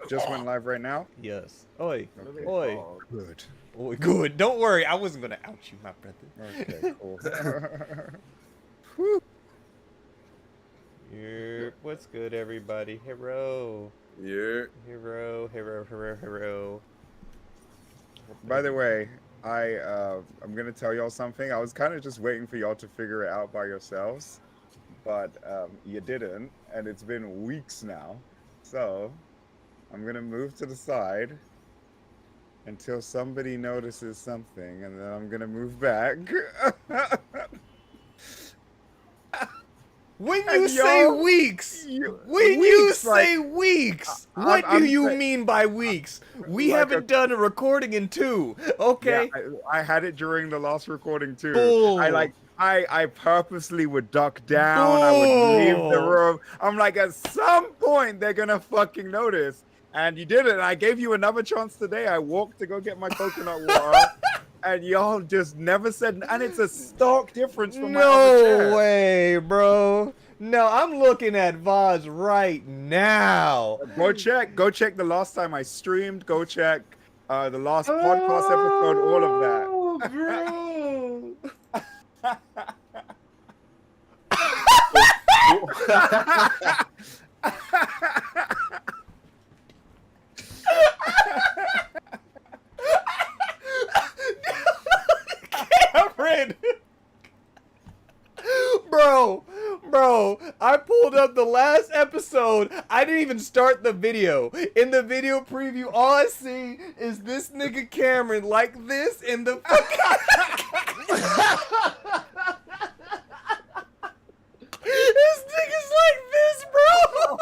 just went live right now. Yes. Oi. Okay. Oi. Oh, good. Oi. Good. Don't worry. I wasn't gonna out you, my brother. Okay, cool. Whew. What's good, everybody? Hero. Yeah. Hero. By the way, I'm gonna tell y'all something. I was kind of just waiting for y'all to figure it out by yourselves, but you didn't, and it's been weeks now. So I'm gonna move to the side until somebody notices something, and then I'm gonna move back. When And you say y'all- weeks, you- when you weeks, like, say weeks, I'm- what do I'm you sa- mean by weeks? We Like haven't done a recording in 2. Okay. Yeah, I had it during the last recording too. Bull. I purposely would duck down. I would leave the Bull. room. I'm like, at some point they're gonna fucking notice. And you did it. And I gave you another chance today. I walked to go get my coconut water, and y'all just never said. And it's a stark difference from my other chair. No way, bro. No, I'm looking at VODs right now. Go check the last time I streamed. Go check the last podcast episode. All of that. Oh, bro. Cameron! Bro, I pulled up the last episode. I didn't even start the video. In the video preview, all I see is this nigga Cameron like this in the This nigga's like this, bro!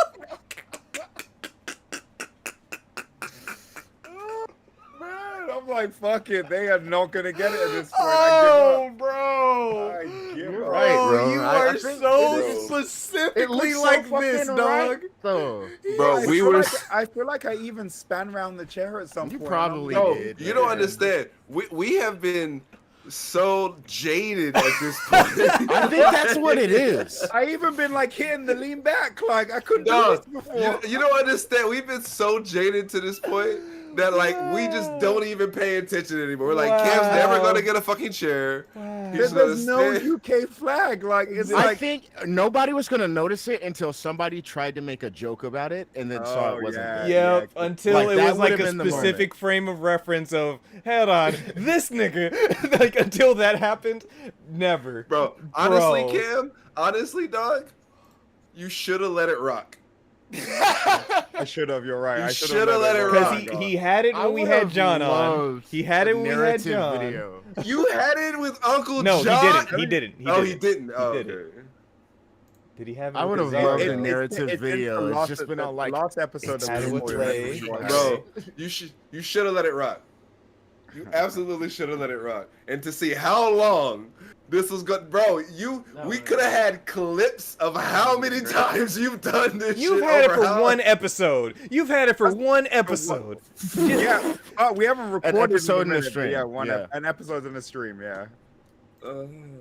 Man, I'm like, fuck it. They are not gonna get it at this point. Oh, bro! I give You're up. right, bro. You I are think so it specifically looks like so this, fucking dog. right, though. Bro, we were. I feel like I even span around the chair at some You point. probably I'm like, did. "Oh, You don't man." understand. We have been so jaded at this point. I think that's what it is. I even been like hitting the lean back, like I couldn't No, do this before. you don't understand. We've been so jaded to this point that like we just don't even pay attention anymore. We're like, Cam's never gonna get a fucking chair. He's There's gonna no stay. UK flag. Like it's I like think nobody was gonna notice it until somebody tried to make a joke about it and then saw Oh, it wasn't yeah. there. Yep, until Like, it that was like would've a been the specific frame of reference of, hold on, this nigga. Like, until that happened, never. Bro, honestly, Bro. Cam, honestly, dog, you should have let it rock. I should have. You're right. You I shoulda let it Because rock. he had it I when we had would've John on. loved He had it a when we had narrative John. video. You had it with Uncle No, John. he didn't. He He didn't. Oh, did okay. Did he have it I with would have his loved other- a narrative it's video. the It's last- just been the on like last episode it's of had it with Boy, Ray. that's what I Bro, you should have let it rock. You absolutely should have let it rock. And to see how long this was good, bro. We could have had clips of how many times you've done this. You've shit had it over for how- one episode. You've had it for one episode. Yeah. Oh, we haven't recorded episode in the minute, but stream, Yeah, yeah. an episode in the stream. Yeah.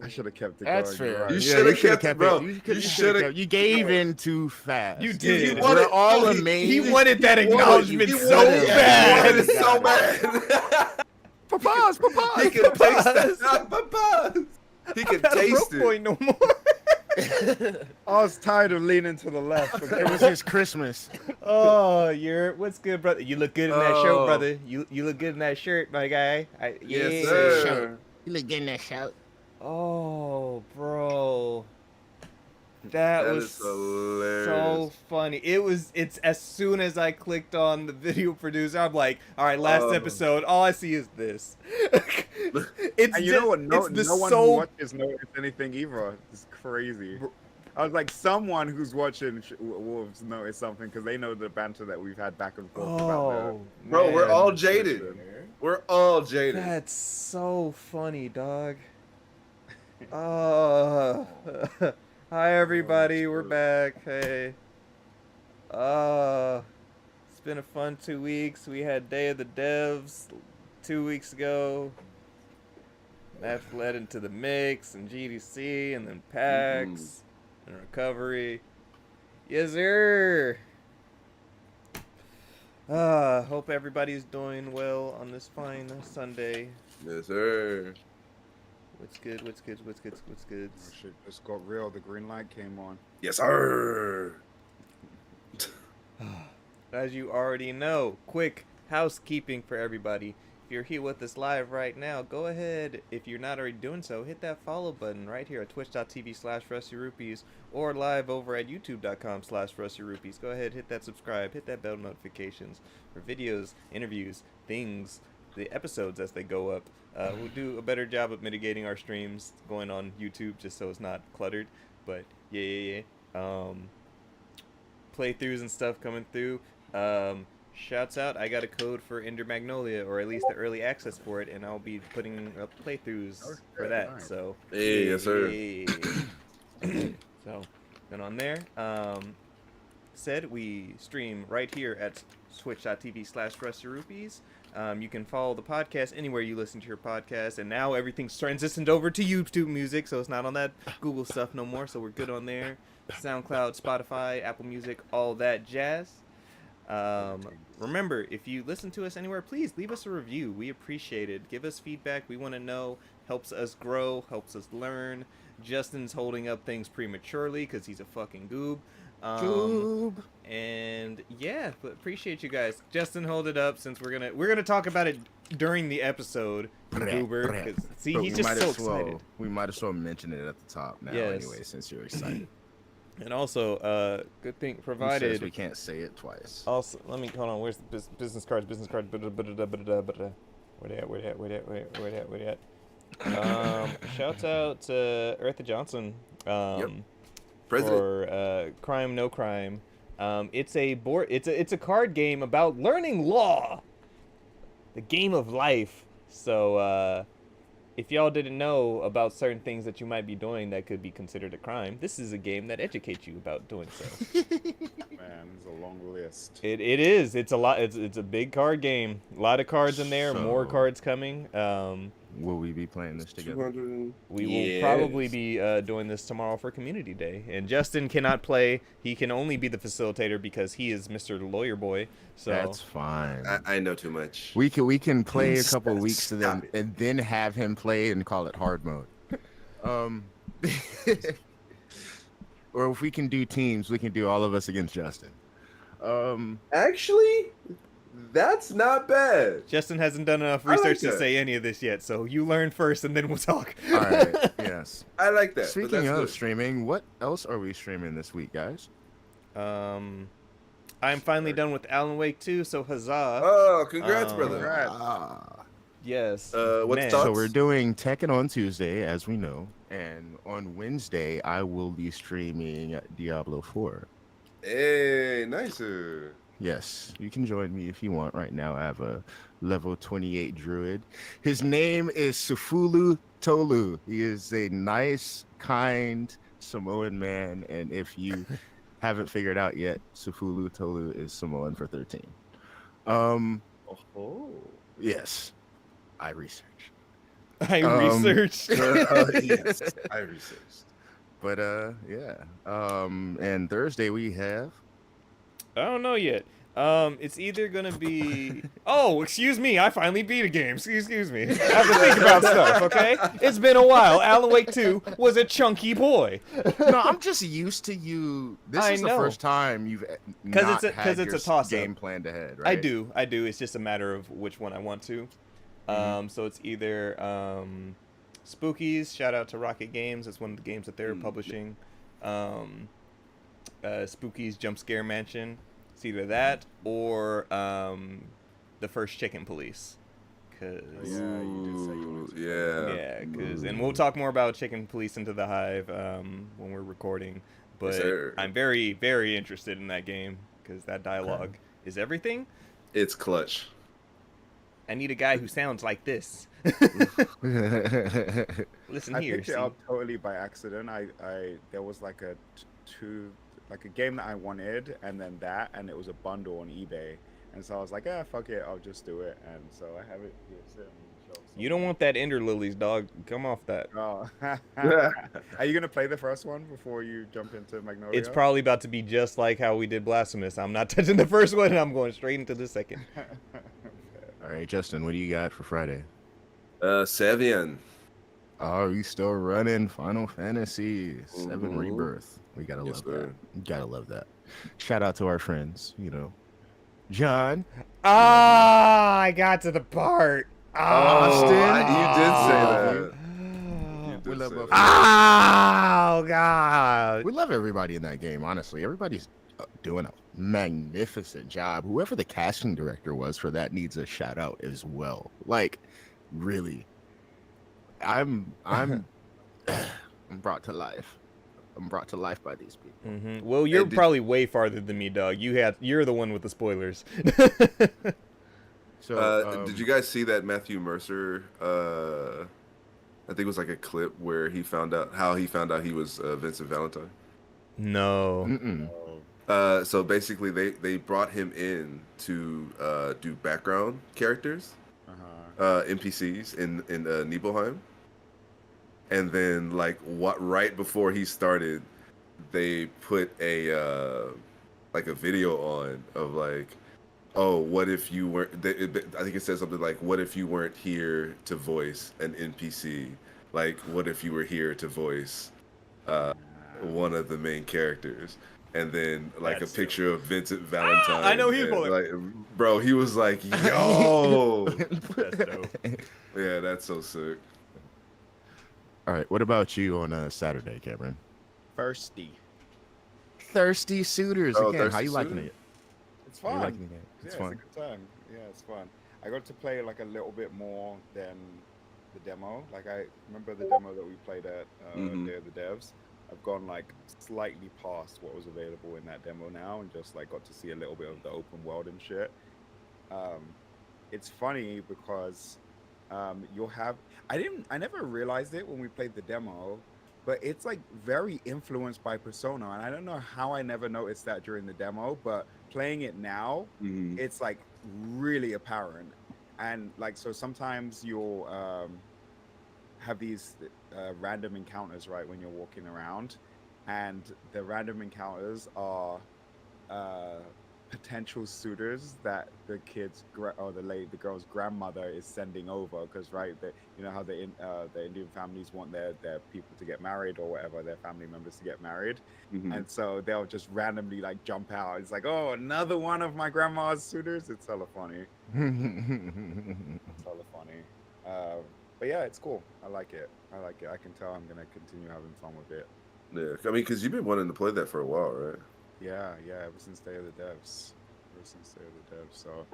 I should have kept it That's going. fair. Right. You Yeah, shoulda shoulda kept it, bro. You, You shoulda shoulda- kept. You gave in too fast. You did. You wanted- We're all oh, he- amazed. He wanted that He wanted- acknowledgement he so wanted it. bad. He wanted it so bad. Papas. He can taste that. Papas. He can Not a taste broke boy it. no more. I was tired of leaning to the left. It was his Christmas. Oh, what's good, brother? You look good in that shirt, Oh. brother. You look good in that shirt, my guy. Yes, sir. You look good in that shout. Oh, bro. That That was is hilarious. so funny. It's as soon as I clicked on the video producer, I'm like, all right, last Oh. episode, all I see is this. It's And you know what? No it's the one who so watches noticed anything either. It's crazy. I was like, someone who's watching will notice something because they know the banter that we've had back and forth about Oh, Bro, we're man. all jaded. We're all jaded. That's so funny, dog. Hi everybody, we're back. Hey. It's been a fun 2 weeks. We had Day of the Devs 2 weeks ago. That led into the mix and GDC and then PAX and recovery. Yes, sir. Hope everybody's doing well on this fine Sunday. Yes, sir. What's good? What's good? What's good? What's good? Oh, shit, this got real. The green light came on. Yes, sir. As you already know, quick housekeeping for everybody. If you're here with us live right now, go ahead, if you're not already doing so, hit that follow button right here at twitch.tv/RustyRupees or live over at youtube.com/RustyRupees. Go ahead, hit that subscribe, hit that bell notifications for videos, interviews, things, the episodes as they go up. We'll do a better job of mitigating our streams going on YouTube just so it's not cluttered. But yeah. Playthroughs and stuff coming through. Shouts out, I got a code for Ender Magnolia, or at least the early access for it, and I'll be putting up playthroughs for that. Nice. So Hey, yes, sir. So then on there, said we stream right here at twitch.tv/RustyRupees. You can follow the podcast anywhere you listen to your podcast, and now everything's transitioned over to YouTube Music, so it's not on that Google stuff no more, so we're good on there. SoundCloud, Spotify, Apple Music, all that jazz. Remember, if you listen to us anywhere, please leave us a review. We appreciate it. Give us feedback. We want to know. Helps us grow. Helps us learn. Justin's holding up things prematurely because he's a fucking goob. And yeah, but appreciate you guys. Justin, hold it up since we're gonna talk about it during the episode. Goober, 'cause, see, he's just so excited. We might as well mention it at the top now, Yes. anyway, since you're excited. And also, good thing Who provided. says we can't say it twice. Also, let me hold on. Where's the business cards? Business card. Where they at? Shouts out to Eartha Johnson. President. For Crime No Crime. It's a card game about learning law, the game of life. So if y'all didn't know about certain things that you might be doing that could be considered a crime, this is a game that educates you about doing so. Man, it's a long list. It is. It's a lot. It's a big card game. A lot of cards in there. More So- cards coming. Will we be playing this together? 200. We will probably be doing this tomorrow for Community Day. And Justin cannot play. He can only be the facilitator because he is Mr. Lawyer Boy. So That's fine. I know too much. We can play a couple weeks to Stop them and then have him play and call it hard mode. Or if we can do teams, we can do all of us against Justin. Actually, that's not bad. Justin hasn't done enough I like research to that. say any of this yet. So you learn first and then we'll talk. All right. Yes. I like that. but Speaking that's of good. streaming, what else are we streaming this week, guys? I'm finally done with Alan Wake 2, so huzzah. Oh, congrats, Um, brother. Congrats. Yes. What's Man. thoughts? So we're doing Tekken on Tuesday, as we know, and on Wednesday I will be streaming Diablo 4. Hey, nicer. Yes, you can join me if you want. Right now I have a level 28 druid. His name is Sufulu Tolu. He is a nice, kind Samoan man, and if you haven't figured out yet, Sufulu Tolu is Samoan for 13. Oh. Yes, I researched. I researched. Yes, I researched. But yeah. And Thursday we have I don't know yet. It's either gonna be. Oh, excuse me. I finally beat a game. Excuse me. I have to think about stuff. Okay. It's been a while. Alan Wake 2 was a chunky boy. No, I'm just used to you. This I is the know. first time you've 'Cause not had it's your a toss-up. game planned ahead, right? I do. It's just a matter of which one I want to. So it's either Spookies. Shout out to Rocket Games. It's one of the games that they're publishing. Spookies Jump Scare Mansion. It's either that or the first Chicken Police. Cause Yeah, you did say you wanted to. Yeah. and we'll talk more about Chicken Police Into the Hive when we're recording. But sir. I'm very, very interested in that game because that dialogue is everything. It's clutch. I need a guy who sounds like this. Listen I here. picked See? it up totally by accident. There was like a game that I wanted, and then that, and it was a bundle on eBay, and so I was like, fuck it, I'll just do it, and so I have it here. You don't want that Ender Lilies, dog. Come off that. Oh. Yeah. Are you gonna play the first one before you jump into It's Magnolia? probably about to be just like how we did Blasphemous. I'm not touching the first one, and I'm going straight into the second. All right, Justin, what do you got for Friday? Savian. Oh, you still running Final Fantasy 7 Mhm. Rebirth. We gotta Yes, love sir. that. You gotta love that. Shout out to our friends, John. Ah, I got to the part. Austin. You did say love that. you. You We did love say both. that. Oh God. We love everybody in that game, honestly. Everybody's doing a magnificent job. Whoever the casting director was for that needs a shout out as well. Like, really. I'm I'm brought to life. I'm brought to life by these people. Well, you're did- probably way farther than me, dog. You're the one with the spoilers. So did you guys see that Matthew Mercer? I think it was like a clip where he found out he was Vincent Valentine. No. So basically, they brought him in to do background characters, NPCs in Nibelheim, and then right before he started, they put a video on of oh, what if you weren't? I think it says something like, "What if you weren't here to voice an NPC? Like, what if you were here to voice one of the main characters?" And then That's a picture of Vincent Valentine. I know he's and, pulling. bro, he was like, "Yo, That's dope. yeah, that's so sick." All right, what about you on Saturday, Cameron? Thirsty. Thirsty Suitors. Oh, Again, how Thirsty you liking Suitors. it? It's How you fun. liking it? It's fun. It's a good time. Yeah, it's fun. I got to play like a little bit more than the demo. Like I remember the demo that we played at Day of the Devs. I've gone like slightly past what was available in that demo now, and just like got to see a little bit of the open world and shit. It's funny because you'll have I never realized it when we played the demo, but it's like very influenced by Persona, and I don't know how I never noticed that during the demo, but playing it now, it's like really apparent. And like so sometimes you'll have these random encounters, right, when you're walking around, and the random encounters are potential suitors that the the girl's grandmother is sending over, because right, you know how the Indian families want their people to get married or whatever, their family members to get married, and so they'll just randomly like jump out. It's like, oh, another one of my grandma's suitors. It's hella funny. It's hella funny. But yeah, it's cool. I like it. I can tell I'm gonna continue having fun with it. Yeah, I mean, because you've been wanting to play that for a while, right? Yeah, ever since Day of the Devs. So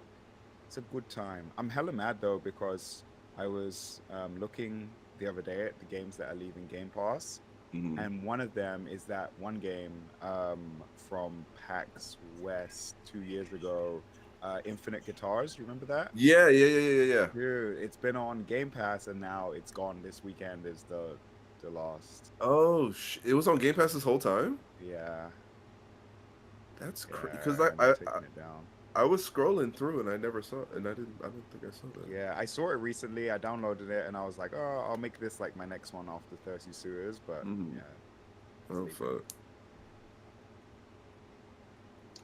it's a good time. I'm hella mad though, because I was looking the other day at the games that are leaving Game Pass, and one of them is that one game from PAX West 2 years ago, Infinite Guitars. You remember that? Yeah. Dude, it's been on Game Pass and now it's gone. This weekend is the last. Oh, it was on Game Pass this whole time? Yeah. That's crazy. Yeah, Because and they're taking it down. I was scrolling through and I never saw it, and I don't think I saw that. Yeah, I saw it recently. I downloaded it and I was like, oh, I'll make this like my next one after Thirsty Suitors. But yeah. Oh, fuck.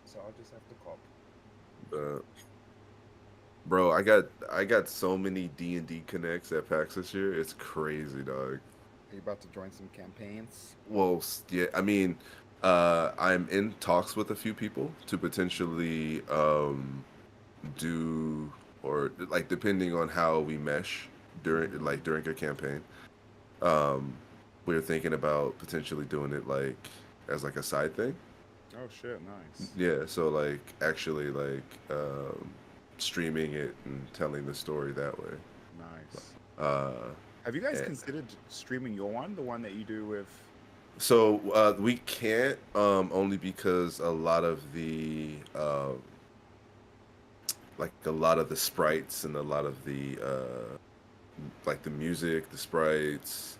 So I'll just have to cop. Bro, I got so many D&D connects at PAX this year. It's crazy, dog. Are you about to join some campaigns? Well, yeah, I mean, I'm in talks with a few people to potentially do, or like depending on how we mesh during a campaign. We're thinking about potentially doing it like as like a side thing. Oh shit, nice. Yeah, so like actually like streaming it and telling the story that way. Nice. Have you guys considered streaming your one, the one that you do with? So we can't only because a lot of the sprites and a lot of the like the music, the sprites,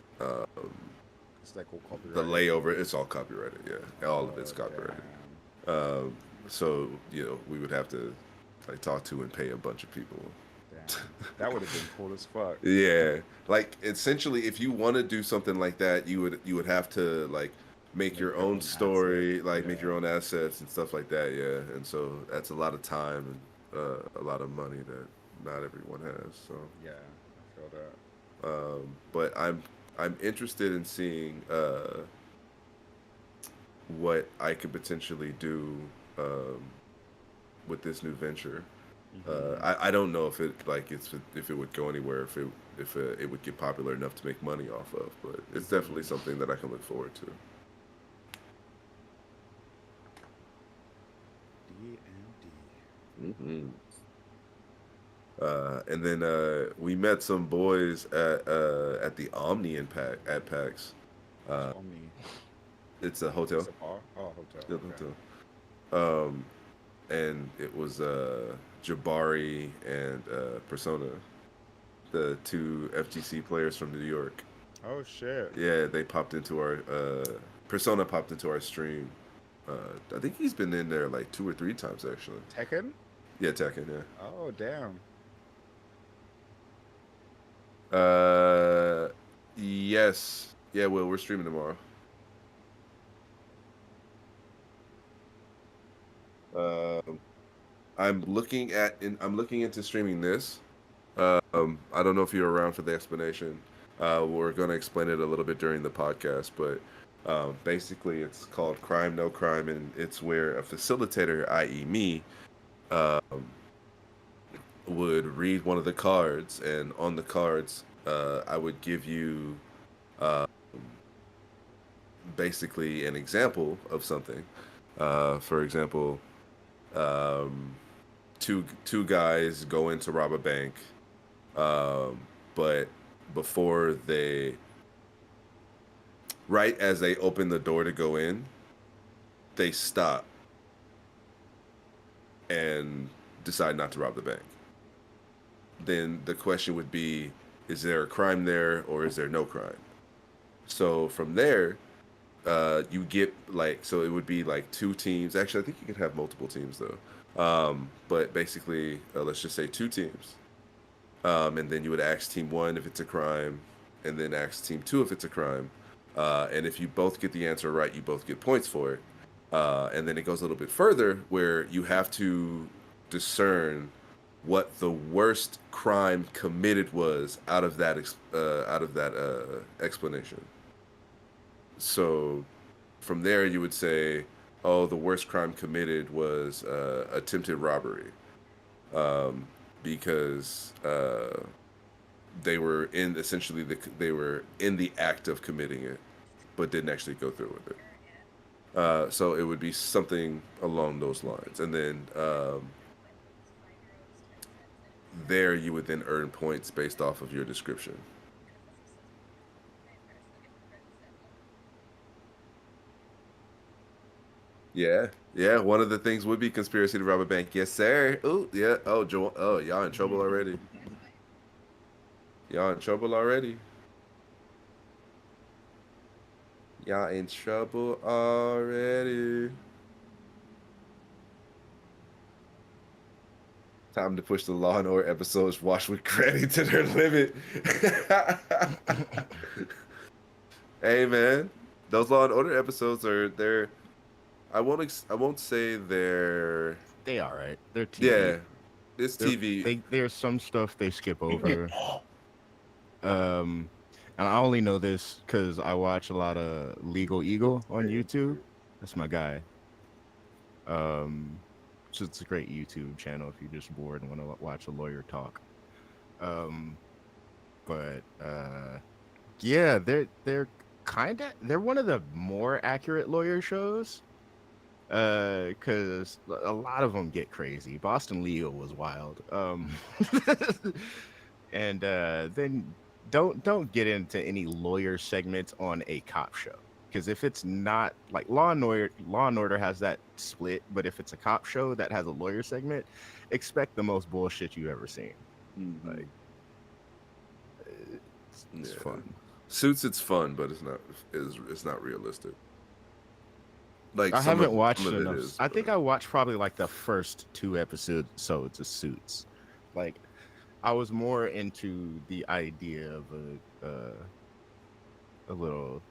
It's like all copyrighted. the layover, it's all copyrighted. Yeah, all of it's copyrighted. So we would have to like talk to and pay a bunch of people. Damn, that would have been cool as fuck. Yeah, like essentially, if you want to do something like that, you would have to like make Make your your own own story, assets. like make Yeah. your own assets and stuff like that. Yeah, and so that's a lot of time and a lot of money that not everyone has. So, Yeah, I feel that. but I'm interested in seeing what I could potentially do um, with this new venture. Hmm. I don't know if it like if it would go anywhere, if it would get popular enough to make money off of, but it's definitely Hmm. something that I can look forward to. DMD. Hmm. And then we met some boys at the Omni at PAX. What's Uh, Omni? it's a It's hotel. a bar. Oh, hotel. Yeah, Okay. hotel. Um, and it was Jabari and Persona, the two FGC players from New York. Oh shit. Yeah, they popped into our Persona popped into our stream. I think he's been in there like 2 or 3 times actually. Tekken. Yeah, Tekken. Oh damn. Yeah. Yes. Yeah. Well, we're streaming tomorrow. Um, I'm looking into streaming this. I don't know if you're around for the explanation. We're going to explain it a little bit during the podcast, but basically, it's called Crime No Crime, and it's where a facilitator, i.e., me, um, would read one of the cards, and on the cards, I would give you uh, basically an example of something. For example, um, two guys go in to rob a bank, um, but before they, right as they open the door to go in, they stop and decide not to rob the bank. Then the question would be, is there a crime there or is there no crime? So from there, you get like, so it would be like 2 teams. Actually, I think you could have multiple teams though. But basically, let's just say 2 teams. And then you would ask team 1 if it's a crime, and then ask team 2 if it's a crime. And if you both get the answer right, you both get points for it. And then it goes a little bit further where you have to discern what the worst crime committed was out of that explanation. So from there, you would say, "Oh, the worst crime committed was attempted robbery," um, because they were in essentially they were in the act of committing it, but didn't actually go through with it. So it would be something along those lines, and then there you would then earn points based off of your description. Yeah, yeah. One of the things would be conspiracy to rob a bank. Yes, sir. Oh, yeah. Oh, oh, y'all in trouble already. Y'all in trouble already. Y'all in trouble already. Time to push the Law and Order episodes watched with credit to their limit. Hey man, those Law and Order episodes are they're. I won't say they're. They all right. They're TV. Yeah, it's They're, TV. there's some stuff they skip over. Um, and I only know this because I watch a lot of Legal Eagle on YouTube. That's my guy. Um, so it's a great YouTube channel if you're just bored and want to watch a lawyer talk. Um, but yeah, they're one of the more accurate lawyer shows. Because a lot of them get crazy. Boston Legal was wild. And then don't get into any lawyer segments on a cop show. Because if it's not like Law and Order has that split, but if it's a cop show that has a lawyer segment, expect the most bullshit you ever seen. Mhm. Like it's Yeah. fun. Suits, it's fun, but it's not realistic. Like I haven't watched some of it enough. is. I think But I watched probably like the first 2 episodes of Suits. Like I was more into the idea of a little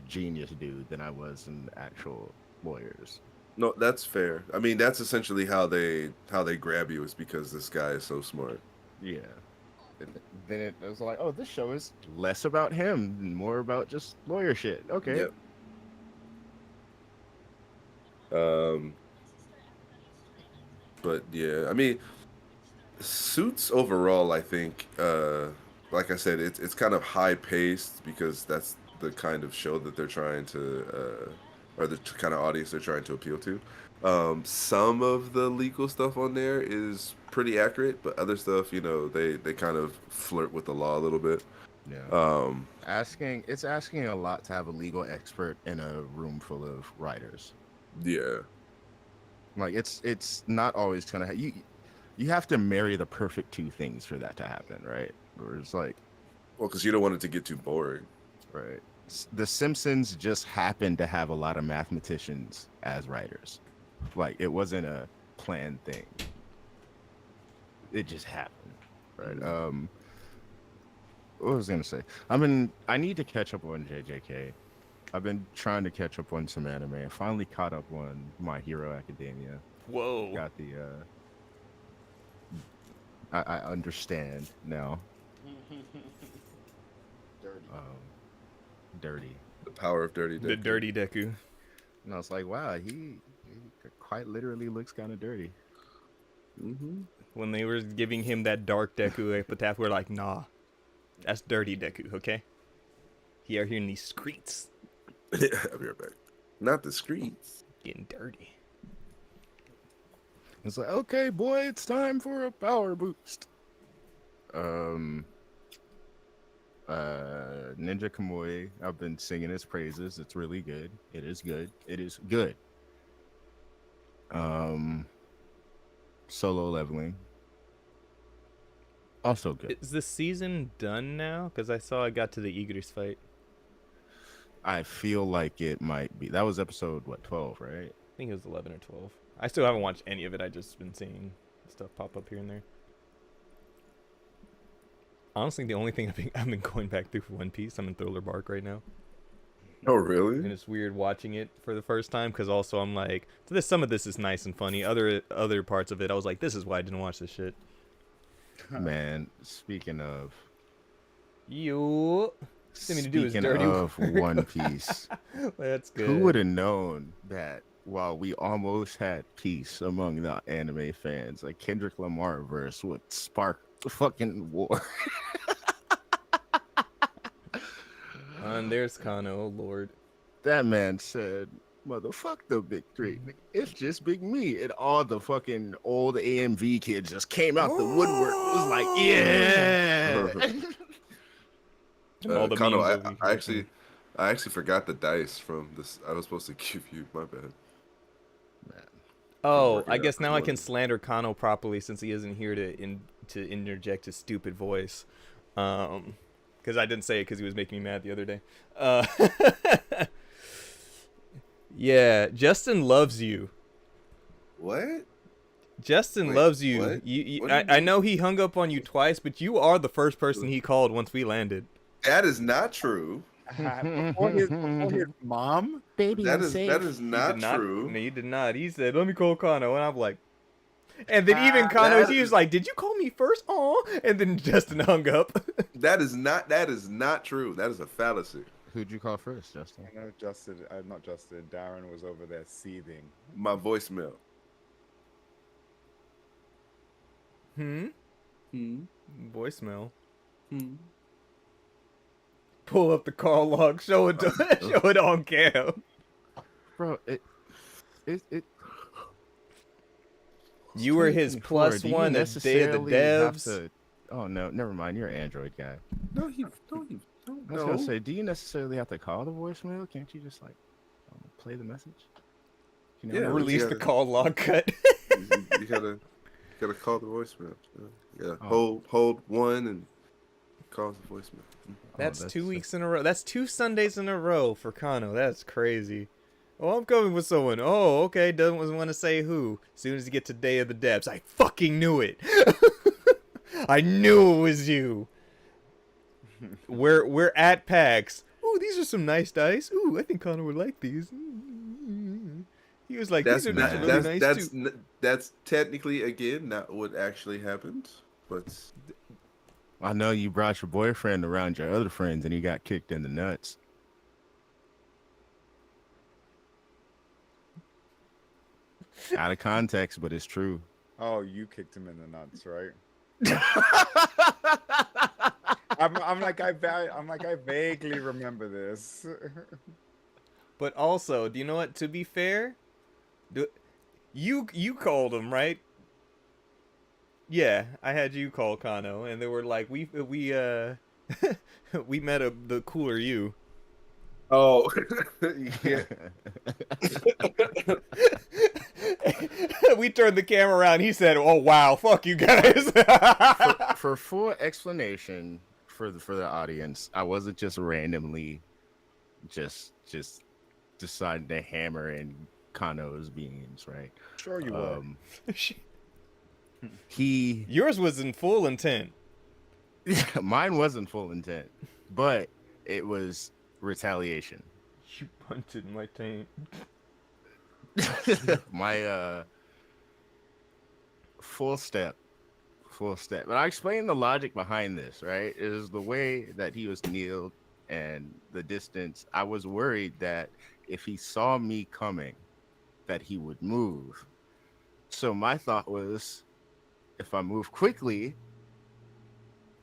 genius dude than I was in actual lawyers. No, that's fair. I mean, that's essentially how they grab you is because this guy is so smart. Yeah. And then it was like, oh, this show is less about him and more about just lawyer shit. Okay. Yep. But yeah, I mean, Suits overall, I think, like I said, it's kind of high paced because that's the kind of show that they're trying to, or the kind of audience they're trying to appeal to. Some of the legal stuff on there is pretty accurate, but other stuff, they kind of flirt with the law a little bit. Yeah. It's asking a lot to have a legal expert in a room full of writers. Yeah. Like it's not always gonna you have to marry the perfect two things for that to happen, right? Or it's like, well, because you don't want it to get too boring. Right. The Simpsons just happened to have a lot of mathematicians as writers. Like it wasn't a planned thing. It just happened, right? What was I gonna say? I need to catch up on JJK. I've been trying to catch up on some anime. I finally caught up on My Hero Academia. Whoa. Got the I understand now. Dirty. The power of dirty. The dirty Deku. And I was like, wow, he quite literally looks kind of dirty. Mm-hmm. When they were giving him that dark Deku epitaph, we're like, nah, that's dirty Deku, okay? He out here in these streets. I'll be right back. Not the streets. Getting dirty. It's like, okay, boy, it's time for a power boost. Ninja Kamui, I've been singing his praises. It's really good. It is good. It is good. Solo Leveling, also good. Is the season done now? Because I saw I got to the Eagers fight. I feel like it might be. That was episode, 12, right? I think it was 11 or 12. I still haven't watched any of it. I just been seeing stuff pop up here and there. Honestly, the only thing I've been going back through for One Piece, I'm in Thriller Bark right now. Oh, really? And it's weird watching it for the first time because also I'm like, some of this is nice and funny. Other parts of it, I was like, this is why I didn't watch this shit. Man, speaking of... You... Speaking of One Piece, that's good. Who would have known that while we almost had peace among the anime fans, like Kendrick Lamar verse would spark the fucking war? And there's Kano, oh lord. That man said, motherfuck the big three. It's just big me. And all the fucking old AMV kids just came out the woodwork. It was like, yeah. Kano, I actually forgot the dice from this. I was supposed to give you my bad. Man. Oh, I guess now I can slander Kano properly since he isn't here to interject his stupid voice. Because I didn't say it because he was making me mad the other day. Yeah, Justin loves you. What? Justin loves you. What? I know he hung up on you twice, but you are the first person he called once we landed. That is not true. Before his mom? Baby, that is not true. No, he did not. He said, let me call Kano. And I'm like... And then even Kano, he was like, did you call me first? Aw. And then Justin hung up. That is not true. That is a fallacy. Who'd you call first, Justin? I know not Justin. Darren was over there seething. My voicemail. Voicemail. Pull up the call log, show it on cam. Bro, it You were his plus one at Day of the Devs. Oh no, never mind. You're an Android guy. No, you I was gonna say, do you necessarily have to call the voicemail? Can't you just play the message? Yeah, release the call log cut. you gotta call the voicemail. Yeah, hold one and call the voicemail. That's 2 weeks in a row. That's 2 Sundays in a row for Kano. That's crazy. Oh, I'm coming with someone. Oh, okay. Doesn't want to say who. As soon as you get to Day of the Devs, I fucking knew it. I knew it was you. We're at PAX. Ooh, these are some nice dice. Ooh, I think Connor would like these. He was like, That's these are not really nice too. that's technically again not what actually happened, but I know you brought your boyfriend around your other friends and he got kicked in the nuts. Out of context, but it's true. Oh, you kicked him in the nuts, right? I'm like I vaguely remember this. But also, do you know what? To be fair, you called him, right? Yeah, I had you call Kano, and they were like, we we met the cooler you. oh yeah. We turned the camera around. He said, "Oh wow, fuck you guys." For full explanation for the audience, I wasn't just randomly just deciding to hammer in Kano's beans, right? Sure you were. Yours was in full intent. Mine wasn't full intent, but it was retaliation. You punted my taint. My full step. But I explained the logic behind this, right? It is the way that he was kneeled and the distance. I was worried that if he saw me coming, that he would move. So my thought was, if I move quickly,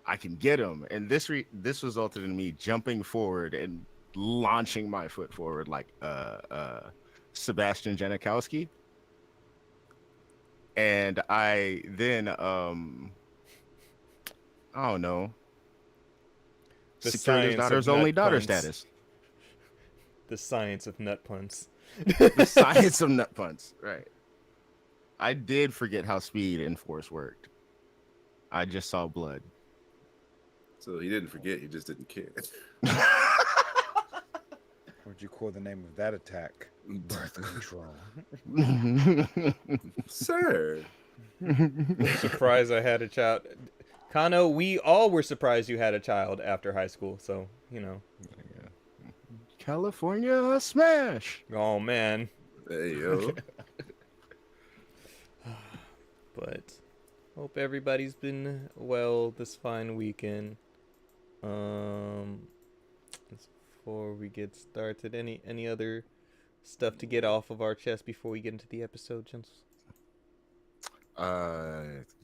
I can get him. And this resulted in me jumping forward and launching my foot forward like Sebastian Janikowski. And I then I don't know, The secured his science daughter's of only nut daughter puns. status. The science of nut punts. The science of nut punts, right? I did forget how speed and force worked. I just saw blood. So he didn't forget, he just didn't care. What would you call the name of that attack? Birth control. Sir. Surprised I had a child. Kano, we all were surprised you had a child after high school, so, you know. California smash. Oh, man. Hey, yo. But hope everybody's been well this fine weekend. Before we get started, any other stuff to get off of our chest before we get into the episode, gents?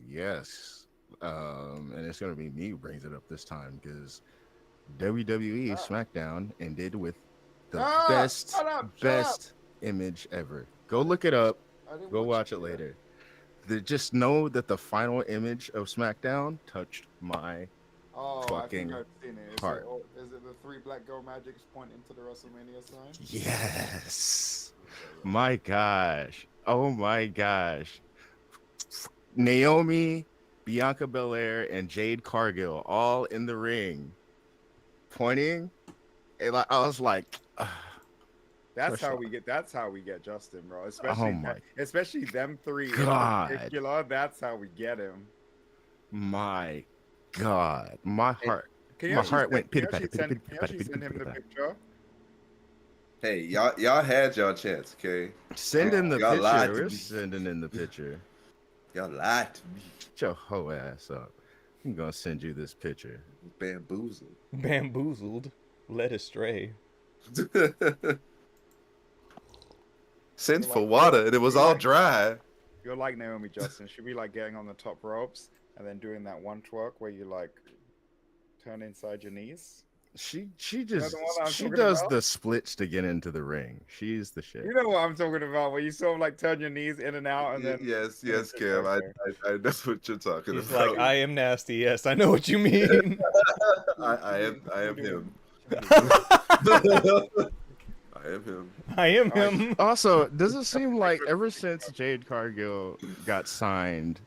Yes. And it's gonna be me who brings it up this time because WWE SmackDown ended with the best image ever. Go look it up. Go watch it later. Just know that the final image of SmackDown touched my fucking I think I've seen it. heart. Is it the 3 black girl magics pointing to the WrestleMania sign? Yes. My gosh. Oh my gosh. Naomi, Bianca Belair, and Jade Cargill all in the ring pointing. And I was like, That's how we get Justin, bro. Especially them three God. in particular. That's how we get him. My God. My heart. Can you My actually heart went send pity-patty. him the picture? Hey, y'all had y'all chance, okay? Send in the Y'all lied picture. to We're me. sending in the picture. Y'all lied to me. Shut your whole ass up. I'm gonna send you this picture. Bamboozled. Bamboozled, led astray. Sent for water and it was all dry. You're like Naomi, Justin. She'd be like getting on the top ropes and then doing that one twerk where you like turn inside your knees. She You know just the one I'm she talking does about? the splits to get into the ring. She's the shit. You know what I'm talking about? Where you sort of like turn your knees in and out and then Yes, Cam. I know what you're talking He's about. like, I am nasty. Yes, I know what you mean. I am him. I am him. I am him. Also, does it seem like ever since Jade Cargill got signed,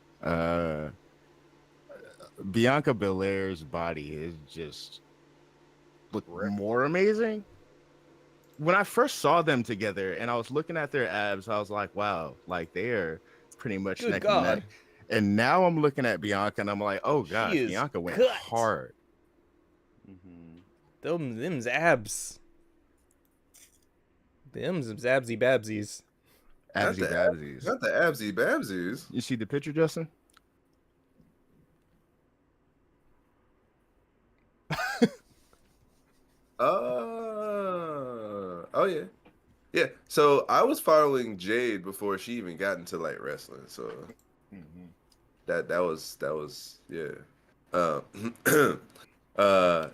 Bianca Belair's body is just looked more amazing? When I first saw them together and I was looking at their abs, I was like, wow, like they are pretty much Good neck God. and neck. And now I'm looking at Bianca and I'm like, oh god, is Bianca went cut. hard. Them's abs. Them's absy babsies. Absy babsies. Not the absy babsies. You see the picture, Justin? Oh yeah. Yeah. So I was following Jade before she even got into like wrestling. So that was yeah.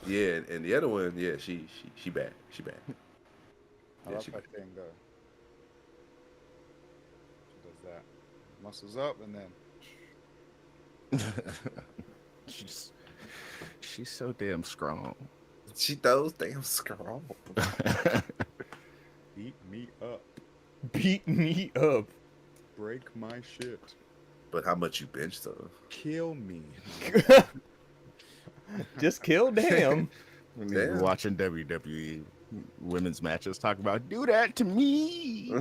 Yeah, and the other one, yeah, she bad. She bad. I Yeah, love she that thing though. She does that. Muscles up and then She's so damn strong. She throws damn strong. beat me up. Beat me up. Break my shit. But how much you bench though? Kill me. Just kill damn. When you're Damn. watching WWE women's matches, talk about do that to me.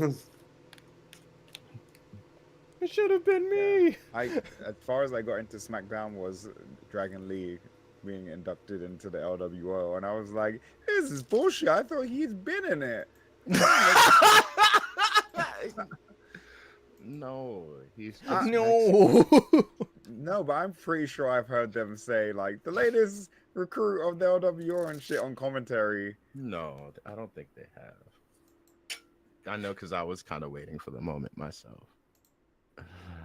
It should have been me. As far as I got into SmackDown was Dragon Lee being inducted into the LWO, and I was like, this is bullshit. I thought he's been in it. No, he's No. No, but I'm pretty sure I've heard them say like the latest recruit of the LWO and shit on commentary. No, I don't think they have. I know because I was kind of waiting for the moment myself.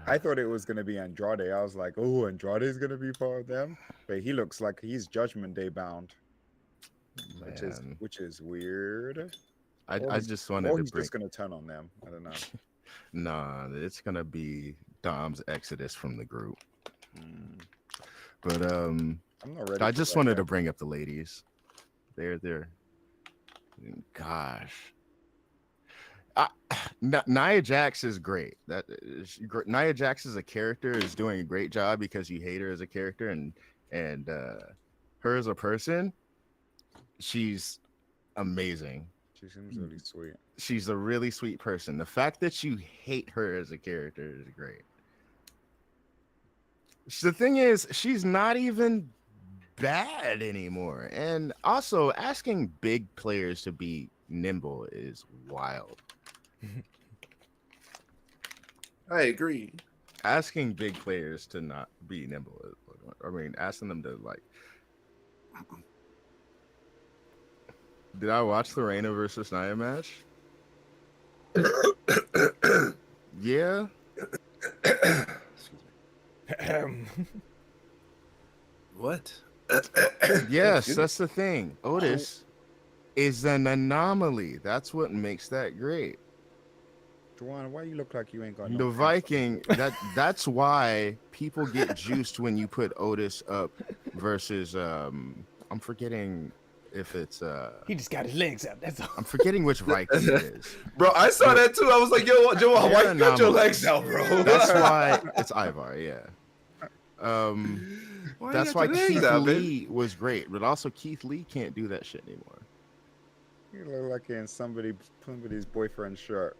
I thought it was gonna be Andrade. I was like, oh, Andrade's gonna be part of them, but he looks like he's Judgment Day bound, Man. which is weird. I just wanted Or to he's bring. just gonna turn on them. I don't know. Nah, it's gonna be Dom's exodus from the group. But I'm not ready. I for just that wanted yet. to bring up the ladies. They're gosh. Nia Jax is great. Nia Jax as a character is doing a great job because you hate her as a character and her as a person, she's amazing. She seems really sweet. She's a really sweet person. The fact that you hate her as a character is great. The thing is, she's not even bad anymore. And also, asking big players to be nimble is wild. I agree. Asking big players to not be nimble, I mean, asking them to like. Did I watch the Reina versus Nia match? Yeah. What? Yes, that's the thing. Otis is an anomaly. That's what makes that great. Juwan, why you look like you ain't got no The pants on? Viking, that's why people get juiced when you put Otis up versus I'm forgetting if it's He just got his legs out. That's all. I'm forgetting which Viking it is. Bro, I saw that too. I was like, yo, Joe, why They're you got your anomalies. legs out, bro? That's why it's Ivar, yeah. Why That's you got why your legs Keith out, baby? Lee was great, but also Keith Lee can't do that shit anymore. You look like you're in somebody's boyfriend's shirt.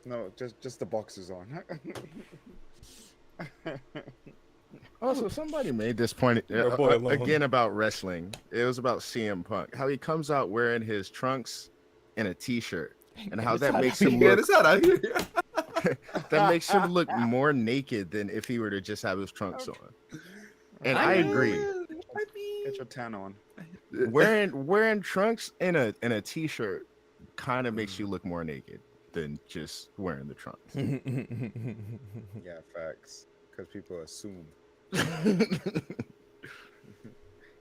No, just the boxers on. Also, somebody made this point Your boy alone. again about wrestling. It was about CM Punk, how he comes out wearing his trunks and a t-shirt, and how that makes him Yeah, look it's hot out here. that makes him look more naked than if he were to just have his trunks on. And I agree. Get your tan on. Wearing trunks and a t-shirt kind of makes you look more naked than just wearing the trunks. Yeah, facts. Because people assume.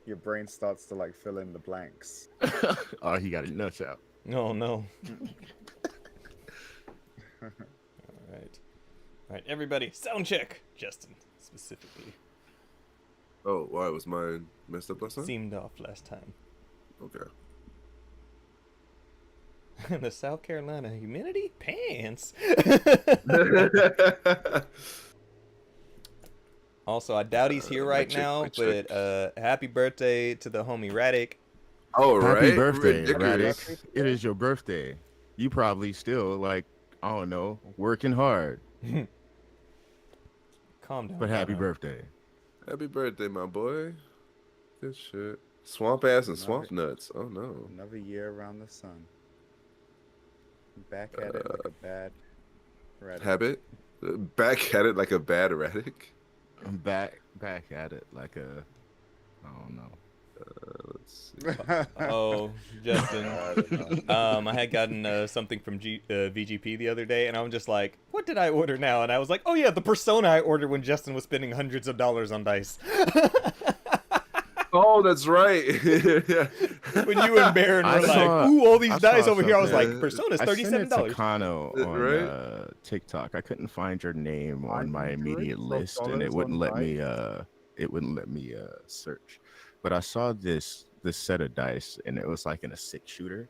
Your brain starts to like fill in the blanks. Oh, he got his nuts out. Oh no. All right, everybody, sound check. Justin specifically Oh, why was mine messed up last time? seemed off last time. Okay. The South Carolina humidity pants. Also, I doubt he's here right now, my chick. but happy birthday to the homie Radic. Oh, right. Happy birthday, Ridiculous. Radic. It is your birthday. You probably still like, I don't know, working hard. Calm down. But happy calm down. birthday. Happy birthday, my boy. Good shit. Swamp ass and swamp nuts. Oh no. Another year around the sun. Back at it like a bad rat. Habit. Back at it like a bad erratic. I'm back at it like a, I don't know. Let's see. Oh, Justin. I don't know. I had gotten something from VGP the other day, and I'm just like, what did I order now? And I was like, oh yeah, the Persona I ordered when Justin was spending hundreds of dollars on dice. Oh, that's right. Yeah. When you and Baron I were saw- like, ooh, all these I dice saw over here. I was something. like, Persona's I sent it to $37. Kano on Right? TikTok. I couldn't find your name on my $93 immediate list, and it wouldn't on let me. Search. But I saw this set of dice, and it was like in a 6-shooter,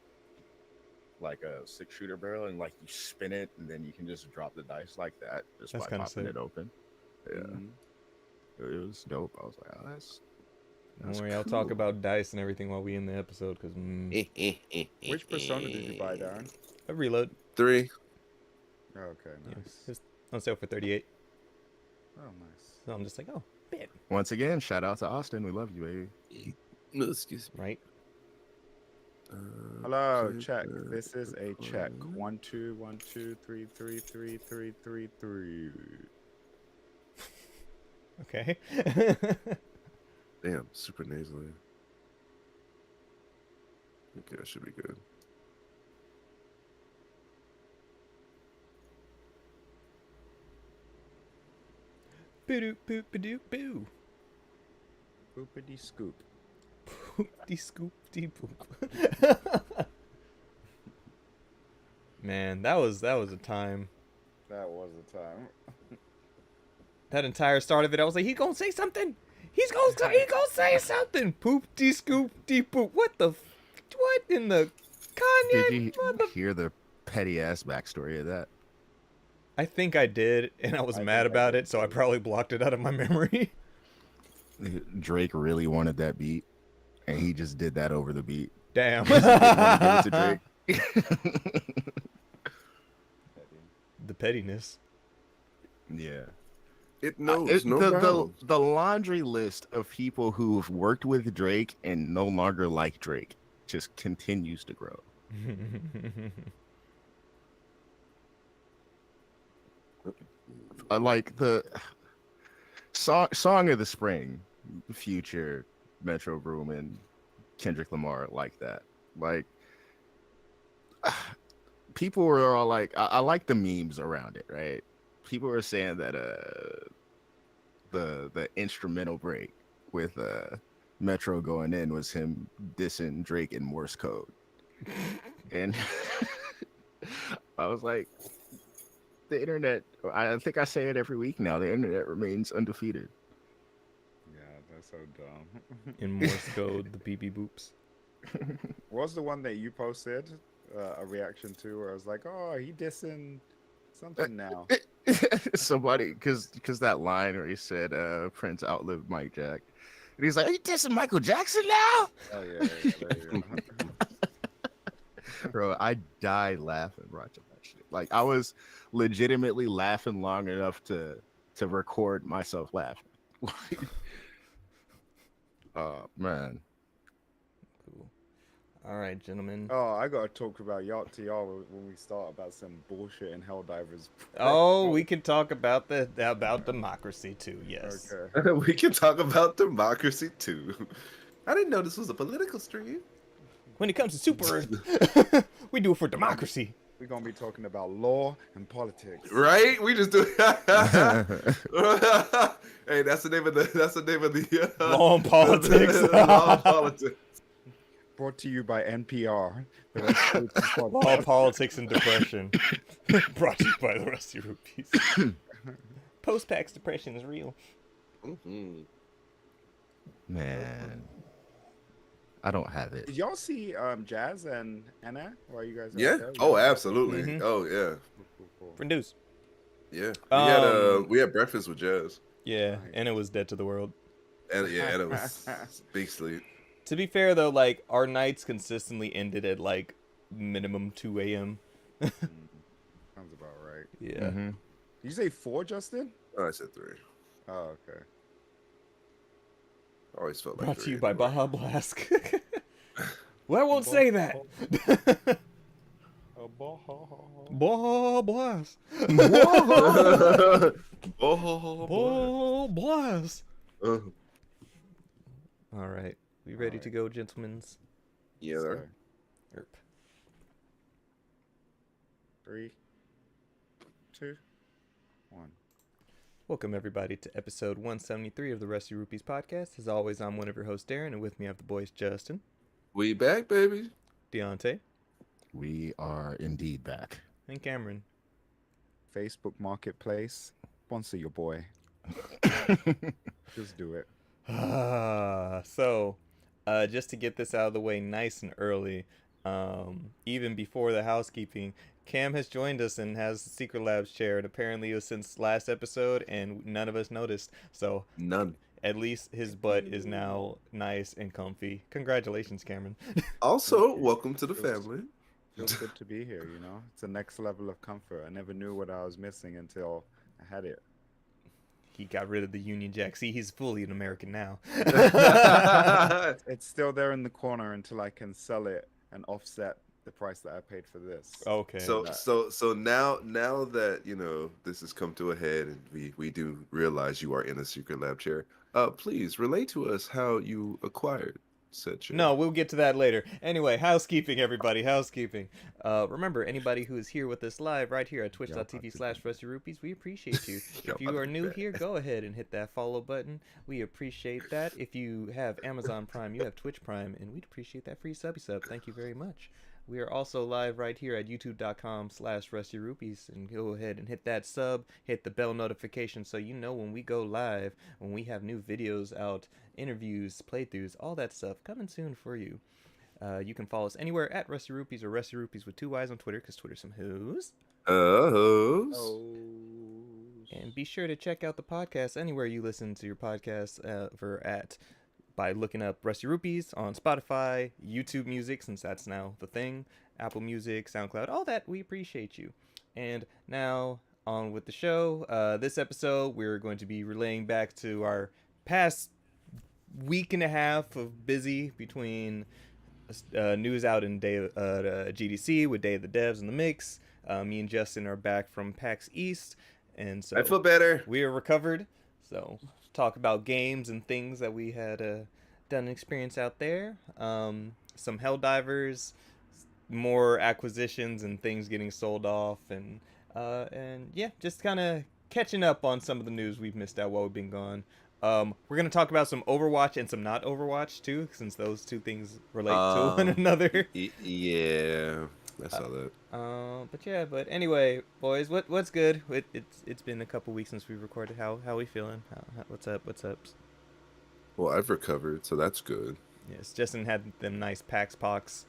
like a 6-shooter barrel, and like you spin it, and then you can just drop the dice like that, just That's by kinda popping sick. it open. Yeah, Mhm. it was dope. I was like, oh, that's. Don't worry, I'll talk about dice and everything while we end the episode, because Which Persona did you buy, Darren? a reload. 3. Oh, okay, Yeah, nice. it's on sale for 38. Oh, nice. So I'm just like, oh, bit, Once again, shout out to Austin. We love you, baby. No, excuse me. right? Hello, check. This is a check. 1 2 1 2 3 3 3 3 3 3. Okay. Damn, super nasally. Okay, that should be good. Boo boo boo boo. Boopity scoop. Poop-de scoop de poop. Man, that was a time. That was a time. That entire start of it, I was like, he's gonna say something. He's gonna say something. Poop de scoop de poop. What in the Kanye? Did you hear the petty ass backstory of that? I think I did, and I was I mad think I about did it, so I too. probably blocked it out of my memory. Drake really wanted that beat, and he just did that over the beat. Damn. He didn't want to give it to Drake. The pettiness. Yeah. It knows It- no the bounds. the laundry list of people who've worked with Drake and no longer like Drake just continues to grow. Like the song of the spring, Future, Metro Boomin, Kendrick Lamar, like that. Like people were all like, I like the memes around it, right? People were saying that the instrumental break with Metro going in was him dissing Drake in Morse code. And I was like, the internet, I think I say it every week now, the internet remains undefeated. Yeah, that's so dumb. In Morse code, the BB boops. What was the one that you posted a reaction to where I was like, oh, he dissing something now. Somebody, because that line where he said Prince outlived Mike Jack. And he's like, are you dissing Michael Jackson now? Oh, yeah, there you go. Bro, I died laughing watching that shit. Like, I was legitimately laughing long enough to record myself laughing. Oh, man. Cool. All right, gentlemen. Oh, I gotta talk about y'all when we start about some bullshit in Helldivers. Oh, we can talk about democracy too. Yes. Okay. We can talk about democracy too. I didn't know this was a political stream. When it comes to Super Earth, we do it for democracy. We're gonna be talking about law and politics. Right? We just do. Hey, that's the name of the. Law and politics. Law and politics. Brought to you by NPR. The West Coast Podcast. Law, politics, and depression. Brought to you by the Rusty Rupees. Post Pax depression is real. Mhm. Man. I don't have it. Did y'all see Jazz and Anna while you guys were Yeah. out there? Oh, absolutely. Mhm. Oh, yeah. Cool. For news. Yeah. Um, We had breakfast with Jazz, Yeah, and it was dead to the world. and and it was big sleep. To be fair though, like our nights consistently ended at like minimum 2 a.m. Sounds about right. Yeah. Mhm. Did you say 4, Justin? Oh, I said 3. Oh, okay. I always felt like Brought to you they're by anywhere. Baja Blast. Well, I won't say that. Baja Blast. Oh, boy. Baja Blast. Uh, All right. We All ready to right. go, gentlemen? yeah, So, there. Erp. 3, 2, 1. Welcome, everybody, to episode 173 of the Rusty Rupees podcast. As always, I'm one of your hosts, Darren, and with me I have the boys Justin, We back, baby. Deontay, We are indeed back. and Cameron. Facebook Marketplace, sponsor your boy. Just do it. So, just to get this out of the way nice and early, even before the housekeeping, Cam has joined us and has the Secret Labs chair, and apparently it was since last episode, and none of us noticed. So, None. at least his butt is now nice and comfy. Congratulations, Cameron. Also, welcome to the family. Feels good to be here, you know? It's the next level of comfort. I never knew what I was missing until I had it. He got rid of the Union Jack. See, he's fully an American now. It's still there in the corner until I can sell it and offset the price that I paid for this. Okay. So now that this has come to a head and we do realize you are in a secret lab chair, please relate to us how you acquired said chair. No, we'll get to that later. Anyway, housekeeping, everybody. Housekeeping. Remember, anybody who is here with us live right here at twitch.tv/RustyRupees, we appreciate you. If you are new here, go ahead and hit that follow button. We appreciate that. If you have Amazon Prime, you have Twitch Prime, and we'd appreciate that free sub. Thank you very much. We are also live right here at youtube.com/RustyRupees, and go ahead and hit that sub, hit the bell notification so you know when we go live, when we have new videos out, interviews, playthroughs, all that stuff coming soon for you. You can follow us anywhere at Rusty Rupees or Rusty Rupees with 2 Y's on Twitter, because Twitter's some hoes. Oh. And be sure to check out the podcast anywhere you listen to your podcast by looking up Rusty Rupees on Spotify, YouTube Music, since that's now the thing, Apple Music, SoundCloud, all that. We appreciate you. And now on with the show. This episode, we're going to be relaying back to our past week and a half of busy between news out in GDC with Day of the Devs in the mix. Me and Justin are back from PAX East, and so I feel better. we are recovered. So talk about games and things that we had done and experience out there. Some Helldivers, more acquisitions and things getting sold off, and yeah, just kind of catching up on some of the news we've missed out while we've been gone. We're gonna talk about some Overwatch and some not Overwatch too, since those two things relate to one another. Yeah, I saw that. But anyway, boys, what's good? It's been a couple weeks since we recorded. How we feeling? What's up? Well, I've recovered, so that's good. Yes, Justin had them nice PAX pox.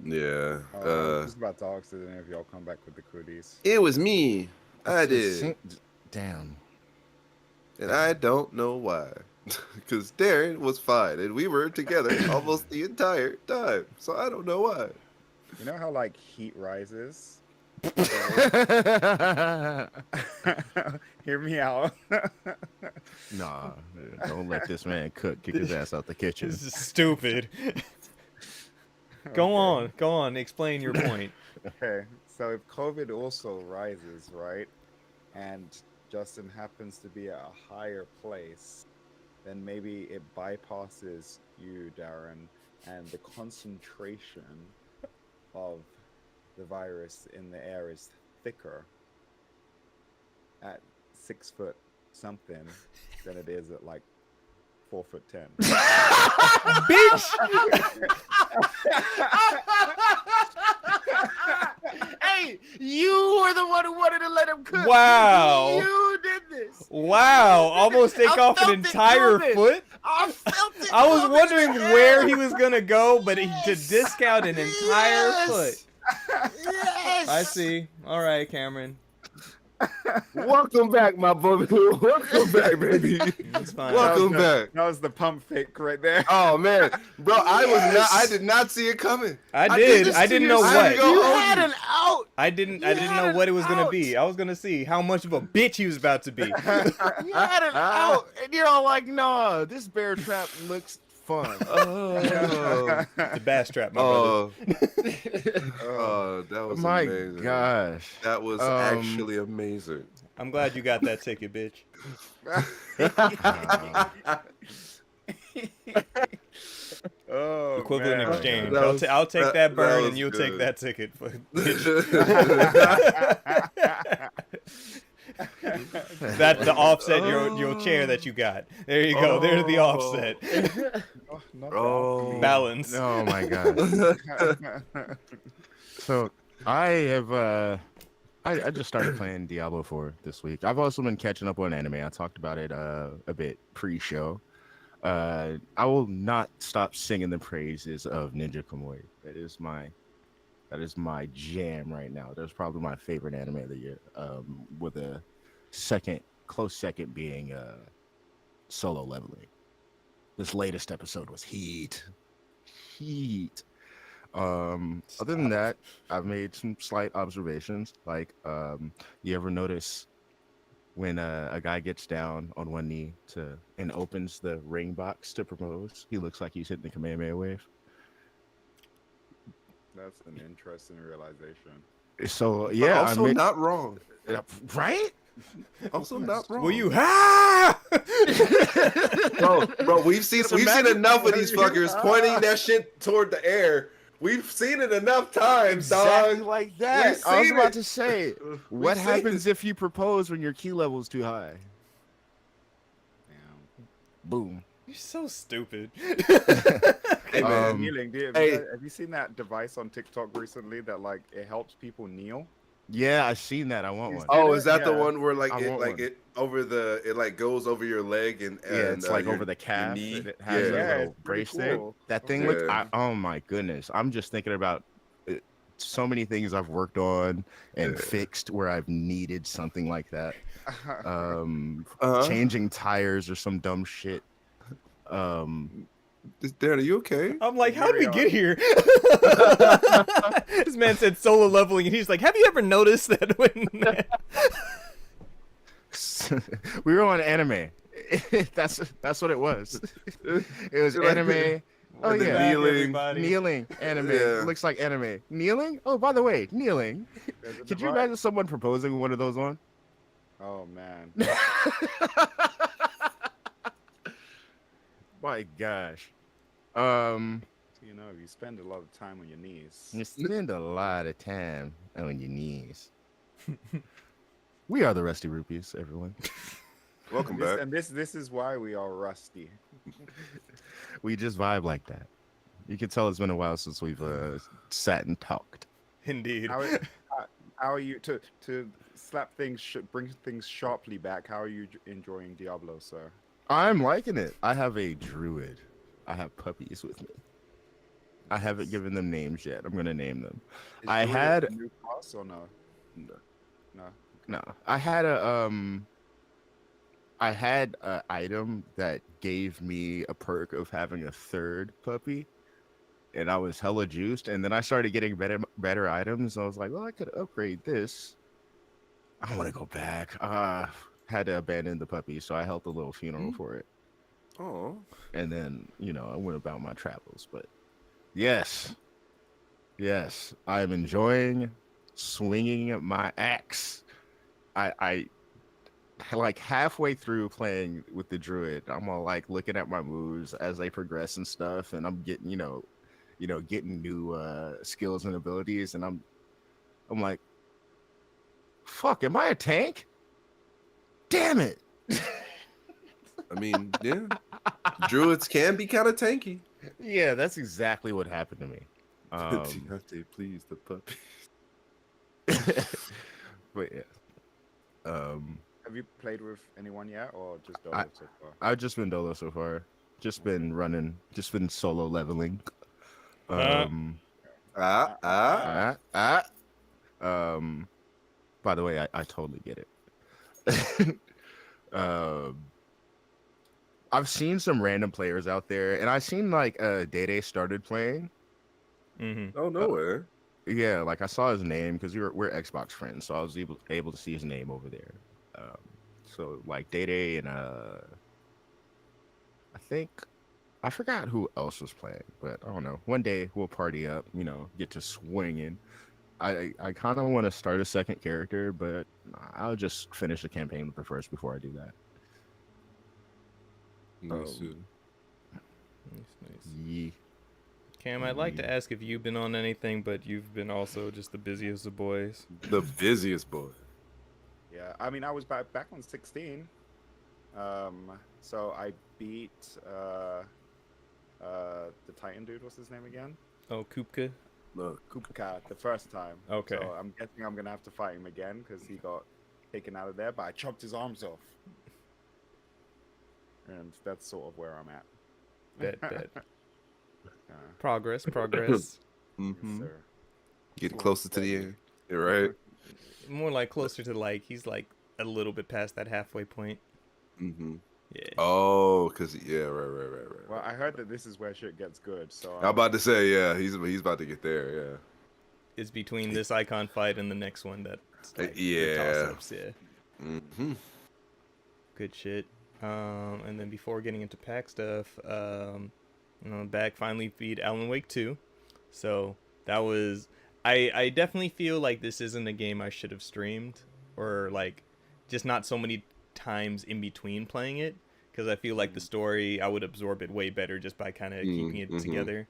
Yeah. I was just about to ask if any of y'all come back with the goodies. It was me. I did. Damn. And I don't know why. Because Darren was fine, and we were together almost the entire time. So I don't know why. You know how, like, heat rises? Hear me out. Nah, don't let this man cook. Kick his ass out the kitchen. This is stupid. Go on. Explain your point. Okay, so if COVID also rises, right, and Justin happens to be at a higher place, then maybe it bypasses you, Darren, and the concentration of the virus in the air is thicker at 6 foot something than it is at like 4'10". Bitch! Hey, you were the one who wanted to let him cook. Wow. You did this. Wow, almost take off an felt it entire coming. foot? I felt it. I was coming. wondering where he was gonna go, but to discount an entire Yes. foot. Yes. I see. All right, Cameron. Welcome back, my brother. Welcome back, baby. It's fine. Welcome back. That was the pump fake right there. Oh man, bro, I did not see it coming. I did. this I to didn't know yourself. what. Go You hold had you. an out. I didn't You know had what it an was gonna out. be. I was gonna see how much of a bitch he was about to be. You had an out, and you're all like, "No, this bear trap looks fun." Oh, The bass trap, my brother. that was My amazing. gosh. That was actually amazing. I'm glad you got that ticket, bitch. Oh, Equivalent man. exchange. That was- I'll take that that burn was and you'll take good. that ticket. That's the offset your chair that you got. There you go. There's the offset. Oh, not Oh. Balance. Oh my god. that. So I have I just started playing Diablo 4 this week. I've also been catching up on anime. I talked about it a bit pre-show. I will not stop singing the praises of Ninja Kamui. That is my jam right now. That's probably my favorite anime of the year. With a close second being Solo Leveling. This latest episode was heat. Other than that, I've made some slight observations. Like, you ever notice when a guy gets down on one knee and opens the ring box to propose, he looks like he's hitting the Kamehameha wave. That's an interesting realization. So But yeah, also I mean, not wrong. right? Also not wrong. Will you bro, we've seen imagine- enough of these fuckers pointing that shit toward the air. We've seen it enough times, Exactly dog. like that. We've I was seen about it. to say, We've what seen happens it. if you propose when your key level is too high? Damn. Boom. You're so stupid. Hey, man, Um, kneeling. hey. Have you seen that device on TikTok recently that like it helps people kneel? Yeah, I've seen that. I want one. Oh, is that the Yeah. one where like I it want like one. it over the it like goes over your leg and Yeah, it's like your over the calf. knee? And it has Yeah. a Yeah, little it's pretty brace there. cool. That thing Yeah. looks. Oh my goodness! I'm just thinking about so many things I've worked on and Yeah. fixed where I've needed something like that. Uh-huh. Changing tires or some dumb shit. Darren, are you okay? I'm like, how did we Here we get here? This man said solo leveling, and he's like, have you ever noticed that when... We were on anime. That's what it was. It was You're like- anime. Oh and the yeah, kneeling. kneeling anime. Yeah. Looks like anime. Kneeling? Oh, by the way, kneeling. There's a Could you device- imagine someone proposing with one of those on? Oh man. My gosh. You know, you spend a lot of time on your knees. You spend a lot of time on your knees. We are the Rusty Rupees, everyone. Welcome This, back. and this is why we are rusty. We just vibe like that. You can tell it's been a while since we've sat and talked. Indeed. How are you to slap things, bring things sharply back? How are you enjoying Diablo, sir? I'm liking it. I have a druid. I have puppies with me. I haven't given them names yet. I'm gonna name them. Is I Druid had- a new class or no? No. No. No, I had a item that gave me a perk of having a third puppy, and I was hella juiced. And then I started getting better items. I was like, well, I could upgrade this. I want to go back. Had to abandon the puppy, so I held a little funeral for it. Oh, And then, I went about my travels. But yes, I'm enjoying swinging my axe. I like halfway through playing with the druid, I'm all like looking at my moves as they progress and stuff, and I'm getting, getting new skills and abilities, and I'm like, fuck, am I a tank? Damn it. I mean, yeah, druids can be kind of tanky. Yeah, that's exactly what happened to me. Deontay, please, the puppy. But yeah. Have you played with anyone yet, or just Dolo so far? I've just been dolo so far. Just been running. Just been solo leveling. Uh. Ah. By the way, I totally get it. um, I've seen some random players out there, and I've seen like Dede started playing. Mm-hmm. Oh no way. Yeah, like I saw his name because we're Xbox friends, so I was able to see his name over there. So like Dede and I think I forgot who else was playing, but I don't know. One day we'll party up, get to swinging. I kind of want to start a second character, but I'll just finish the campaign with the first before I do that. Nice, too. Nice. Yeah. Cam, I'd like to ask if you've been on anything, but you've been also just the busiest of boys. The busiest boy. Yeah, I mean, I was back on 16. So I beat the Titan dude. What's his name again? Oh, Kupka? Look. Kupka the first time. Okay. So I'm guessing I'm gonna have to fight him again because he got taken out of there, but I chopped his arms off. And that's sort of where I'm at. Bet. Progress. Yes, Mm-hmm. sir. Getting closer to the end. You're right. More like closer to he's like a little bit past that halfway point. Mm-hmm. Yeah. Oh, cause right. Well, I heard that this is where shit gets good. So I'm about to say, yeah, he's about to get there. Yeah. It's between this icon fight and the next one that's like Yeah. the toss-ups, yeah. Mm-hmm. Good shit. And then before getting into pack stuff, back finally beat Alan Wake 2. So that was I definitely feel like this isn't a game I should have streamed, or like just not so many times in between playing it, because I feel like the story I would absorb it way better just by kind of keeping it together.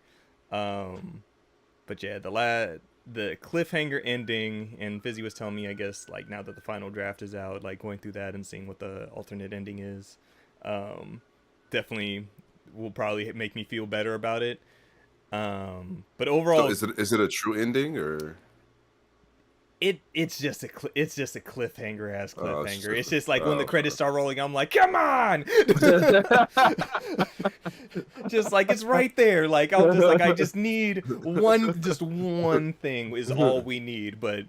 But yeah, the cliffhanger ending, and Fizzy was telling me, I guess, like now that the final draft is out, like going through that and seeing what the alternate ending is, definitely will probably make me feel better about it. But overall, So is it a true ending or? It's just a cliffhanger ass cliffhanger. Shit. It's just like when the credits start rolling, I'm like, come on, just like it's right there. Like I just need one thing is all we need, but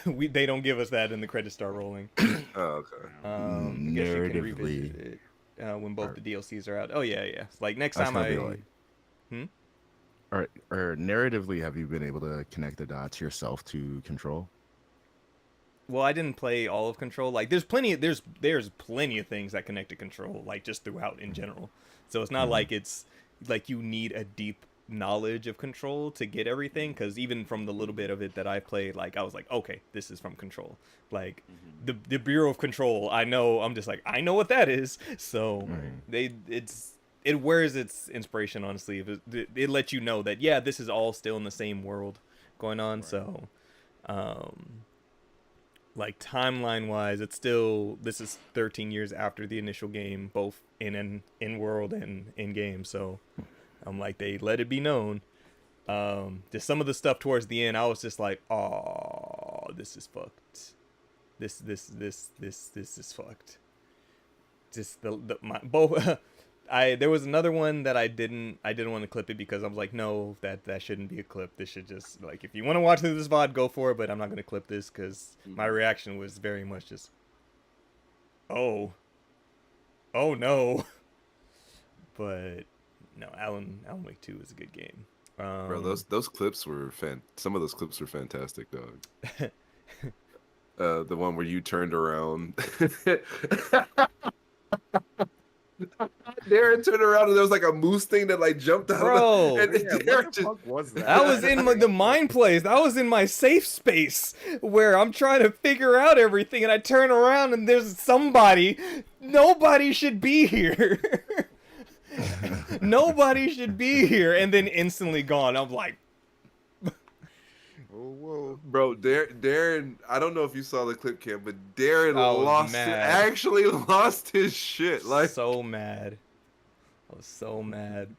they don't give us that, and the credits start rolling. Oh, okay. I guess you can revisit it when both the DLCs are out. Oh yeah. Like next time Or narratively, have you been able to connect the dots yourself to Control? Well, I didn't play all of Control. Like, there's plenty of things that connect to Control, like just throughout in general. So it's not like it's like you need a deep knowledge of Control to get everything. Because even from the little bit of it that I played, like I was like, okay, this is from Control. Like the Bureau of Control, I know. I'm just like, I know what that is. So it wears its inspiration, honestly. It lets you know that this is all still in the same world going on. Right. So like timeline wise, this is 13 years after the initial game, both in world and in game. So I'm like, they let it be known. Just some of the stuff towards the end, I was just like, oh, this is fucked. This is fucked. Just both. There was another one that I didn't want to clip it because I was like, no, that shouldn't be a clip. This should just, like, if you want to watch this VOD, go for it, but I'm not going to clip this because my reaction was very much just, oh no. But no, Alan Wake 2 is a good game. Bro, those clips were some of those clips were fantastic, dog. The one where you turned around. Darren turned around and there was like a moose thing that like jumped out. Bro, what the fuck was that? That was in the mind place. That was in my safe space where I'm trying to figure out everything, and I turn around and there's somebody. Nobody should be here. Nobody should be here, and then instantly gone. I'm like, whoa. Bro, Darren, I don't know if you saw the clip, Cam, but Darren actually lost his shit. Like, so mad. I was so mad.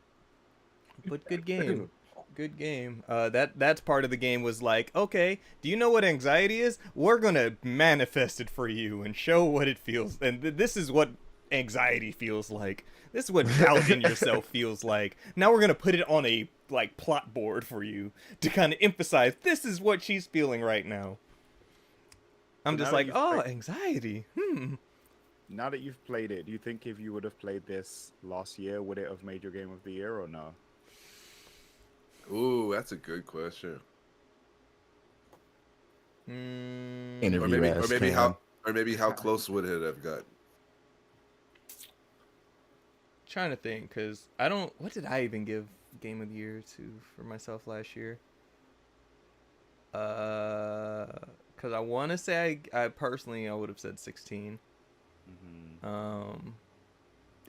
But good game. Good game. That's part of the game was like, okay, do you know what anxiety is? We're gonna manifest it for you and show what it feels. And this is what anxiety feels like. This is what doubt in yourself feels like. Now we're gonna put it on a like plot board for you to kind of emphasize this is what she's feeling right now. I'm just like, oh, anxiety. Now that you've played it, do you think if you would have played this last year, would it have made your game of the year or no? Ooh, that's a good question. Or Interview maybe, ass Cam. how close would it have got? Trying to think, because I don't. What did I even give Game of the Year to for myself last year? Because I want to say I personally I would have said 16.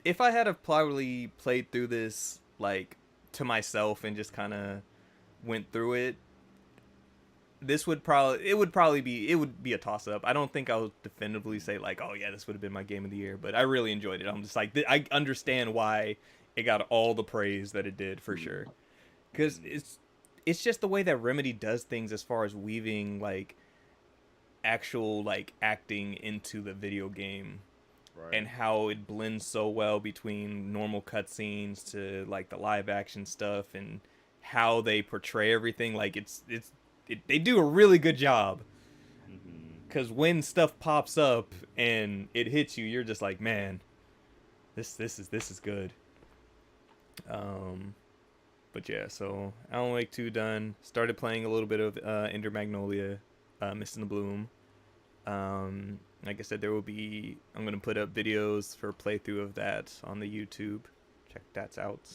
If I had have probably played through this like to myself and just kind of went through it, this would probably be a toss up. I don't think I would definitively say like, oh yeah, this would have been my game of the year, but I really enjoyed it. I'm just like, I understand why it got all the praise that it did for sure, because it's just the way that Remedy does things as far as weaving like actual like acting into the video game. Right. And how it blends so well between normal cutscenes to like the live action stuff, and how they portray everything. Like they do a really good job. Because when stuff pops up and it hits you, you're just like, man, this is good. But yeah, so Alan Wake 2 done. Started playing a little bit of Ender Magnolia, Mist in the Bloom. Like I said, I'm going to put up videos for playthrough of that on the YouTube. Check that out.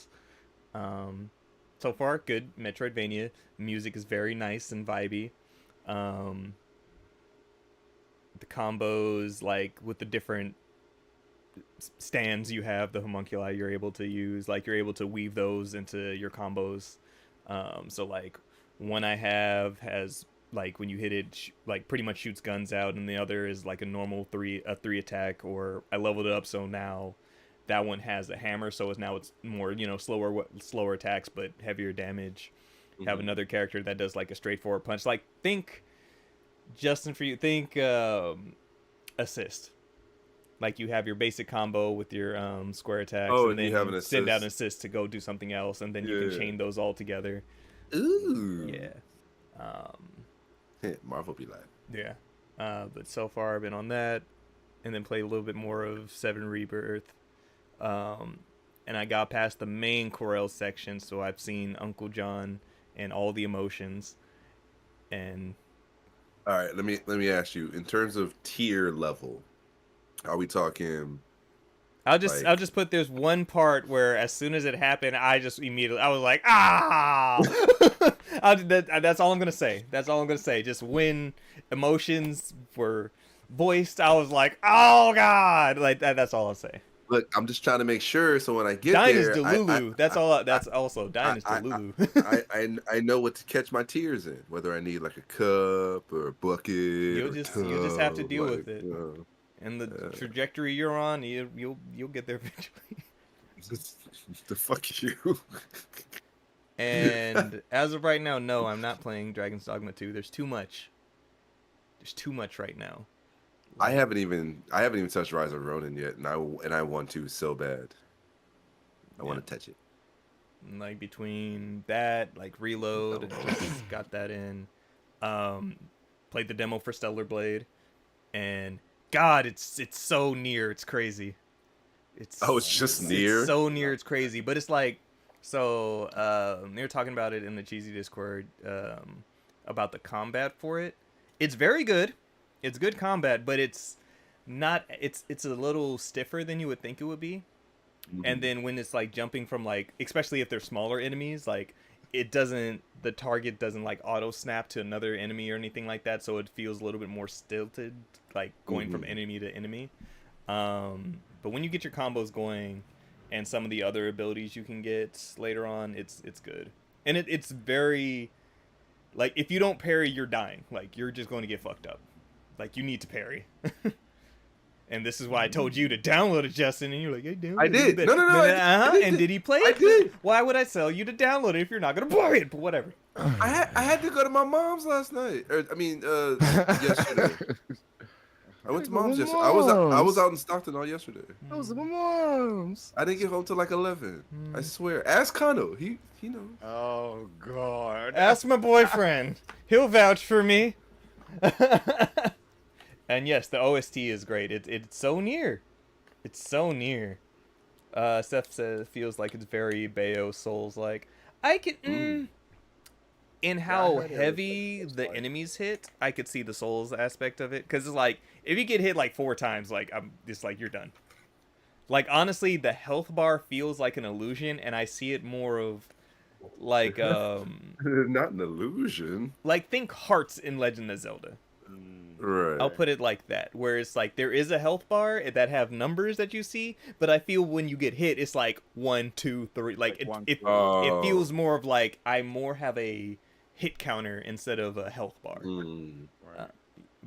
So far, good Metroidvania. Music is very nice and vibey. The combos, like with the different stands you have, the homunculi you're able to use, like you're able to weave those into your combos. So like one I have has like when you hit it like pretty much shoots guns out, and the other is like a normal 3 attack, or I leveled it up so now that one has a hammer, so it's more, slower attacks but heavier damage. Have another character that does like a straightforward punch, like think Justin, for you, think assist. Like you have your basic combo with your square attacks, and then you have an send out an assist to go do something else, and then you can chain those all together. Ooh. Yeah. Marvel be like. Yeah. But so far I've been on that, and then played a little bit more of 7 Rebirth. And I got past the main Corel section, so I've seen Uncle John and all the emotions. And all right, let me ask you, in terms of tier level, are we talking? I'll just put there's one part where as soon as it happened, I was like, ah. That's all I'm gonna say. That's all I'm gonna say. Just when emotions were voiced, I was like, oh god, like that. That's all I'll say. Look, I'm just trying to make sure, so when I get Dine there, is Delulu. That's also Dine is Delulu. I know what to catch my tears in, whether I need like a cup or a bucket. You'll just have to deal with it. And the trajectory you're on, you'll get there eventually. The fuck you. And as of right now, no, I'm not playing Dragon's Dogma 2. There's too much. There's too much right now. I haven't even touched Rise of Ronin yet, and I want to so bad. I want to touch it. Like between that, like Reload, just got that in. Played the demo for Stellar Blade, and God, it's so near. It's crazy. It's just near. It's so near. It's crazy. But it's like, so they were talking about it in the Cheesy Discord about the combat for it. It's very good. It's good combat, but it's not. It's a little stiffer than you would think it would be. Mm-hmm. And then when it's like jumping from like, especially if they're smaller enemies, like the target doesn't like auto snap to another enemy or anything like that, so it feels a little bit more stilted, like going from enemy to enemy. But when you get your combos going and some of the other abilities you can get later on, it's good. And it's very, like, if you don't parry, you're dying. Like, you're just going to get fucked up. Like, you need to parry. And this is why I told you to download it, Justin. And you're like, hey, download it. I did. No. And did he play it? I did. Why would I tell you to download it if you're not going to play it? But whatever. I had to go to my mom's last night. Yesterday. I went to mom's yesterday. I was out in Stockton all yesterday. I was at my mom's. I didn't get home till like 11. I swear. Ask Kano. He knows. Oh God. Ask my boyfriend. He'll vouch for me. And yes, the OST is great. It's so near. It's so near. Seth says feels like it's very Bayo Souls like. I can in Yeah, I how heard it was heavy like the enemies hit, I could see the Souls aspect of it because it's like if you get hit like 4 times, like I'm just like you're done. Like honestly, the health bar feels like an illusion, and I see it more of like Not an illusion. like think hearts in Legend of Zelda. I'll Right. put it like that, where it's like there is a health bar that have numbers that you see, but I feel when you get hit, it's like 1, 2, 3. Like one, it Oh. feels more of like I more have a hit counter instead of a health bar. Mm. Uh,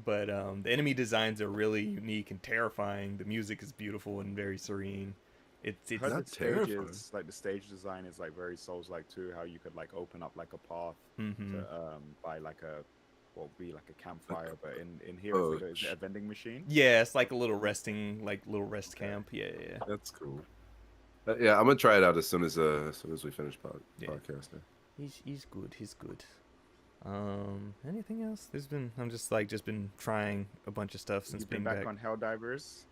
but the enemy designs are really unique and terrifying. The music is beautiful and very serene. It's I heard Not the terrifying. stages, like the stage design is like very Souls-like too. How you could like open up like a path mhm. to by like a what would be like a campfire, but in here Oh, it's like is it a vending machine? Yeah, it's like a little resting, like little rest camp. Yeah, yeah. That's cool. Yeah, I'm gonna try it out as soon as we finish Yeah. podcasting. He's good. He's good. Anything else? I'm just been trying a bunch of stuff since You've been being back back. on Helldivers.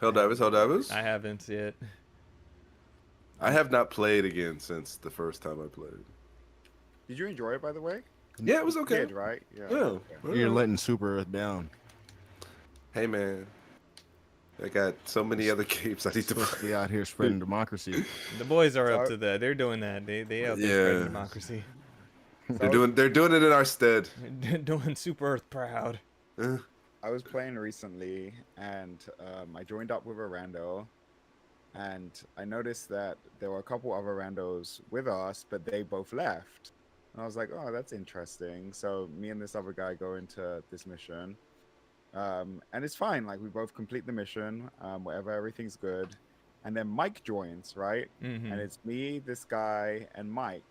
Helldivers. I haven't yet. I have not played again since the first time I played. Did you enjoy it, by the way? Yeah, it was You okay. did, right? Yeah. Yeah. Okay. You're letting Super Earth down. Hey man, I got so many other games I need to Supposed to play. be out here spreading democracy. The boys are up So- to that. They're doing that. They out there Yeah. spreading democracy. They're doing it in our stead. Doing Super Earth proud. I was playing recently, and I joined up with a rando, and I noticed that there were a couple other randos with us, but they both left. And I was like, oh, that's interesting. So me and this other guy go into this mission, and it's fine. Like we both complete the mission, whatever, everything's good. And then Mike joins, right? Mm-hmm. And it's me, this guy, and Mike.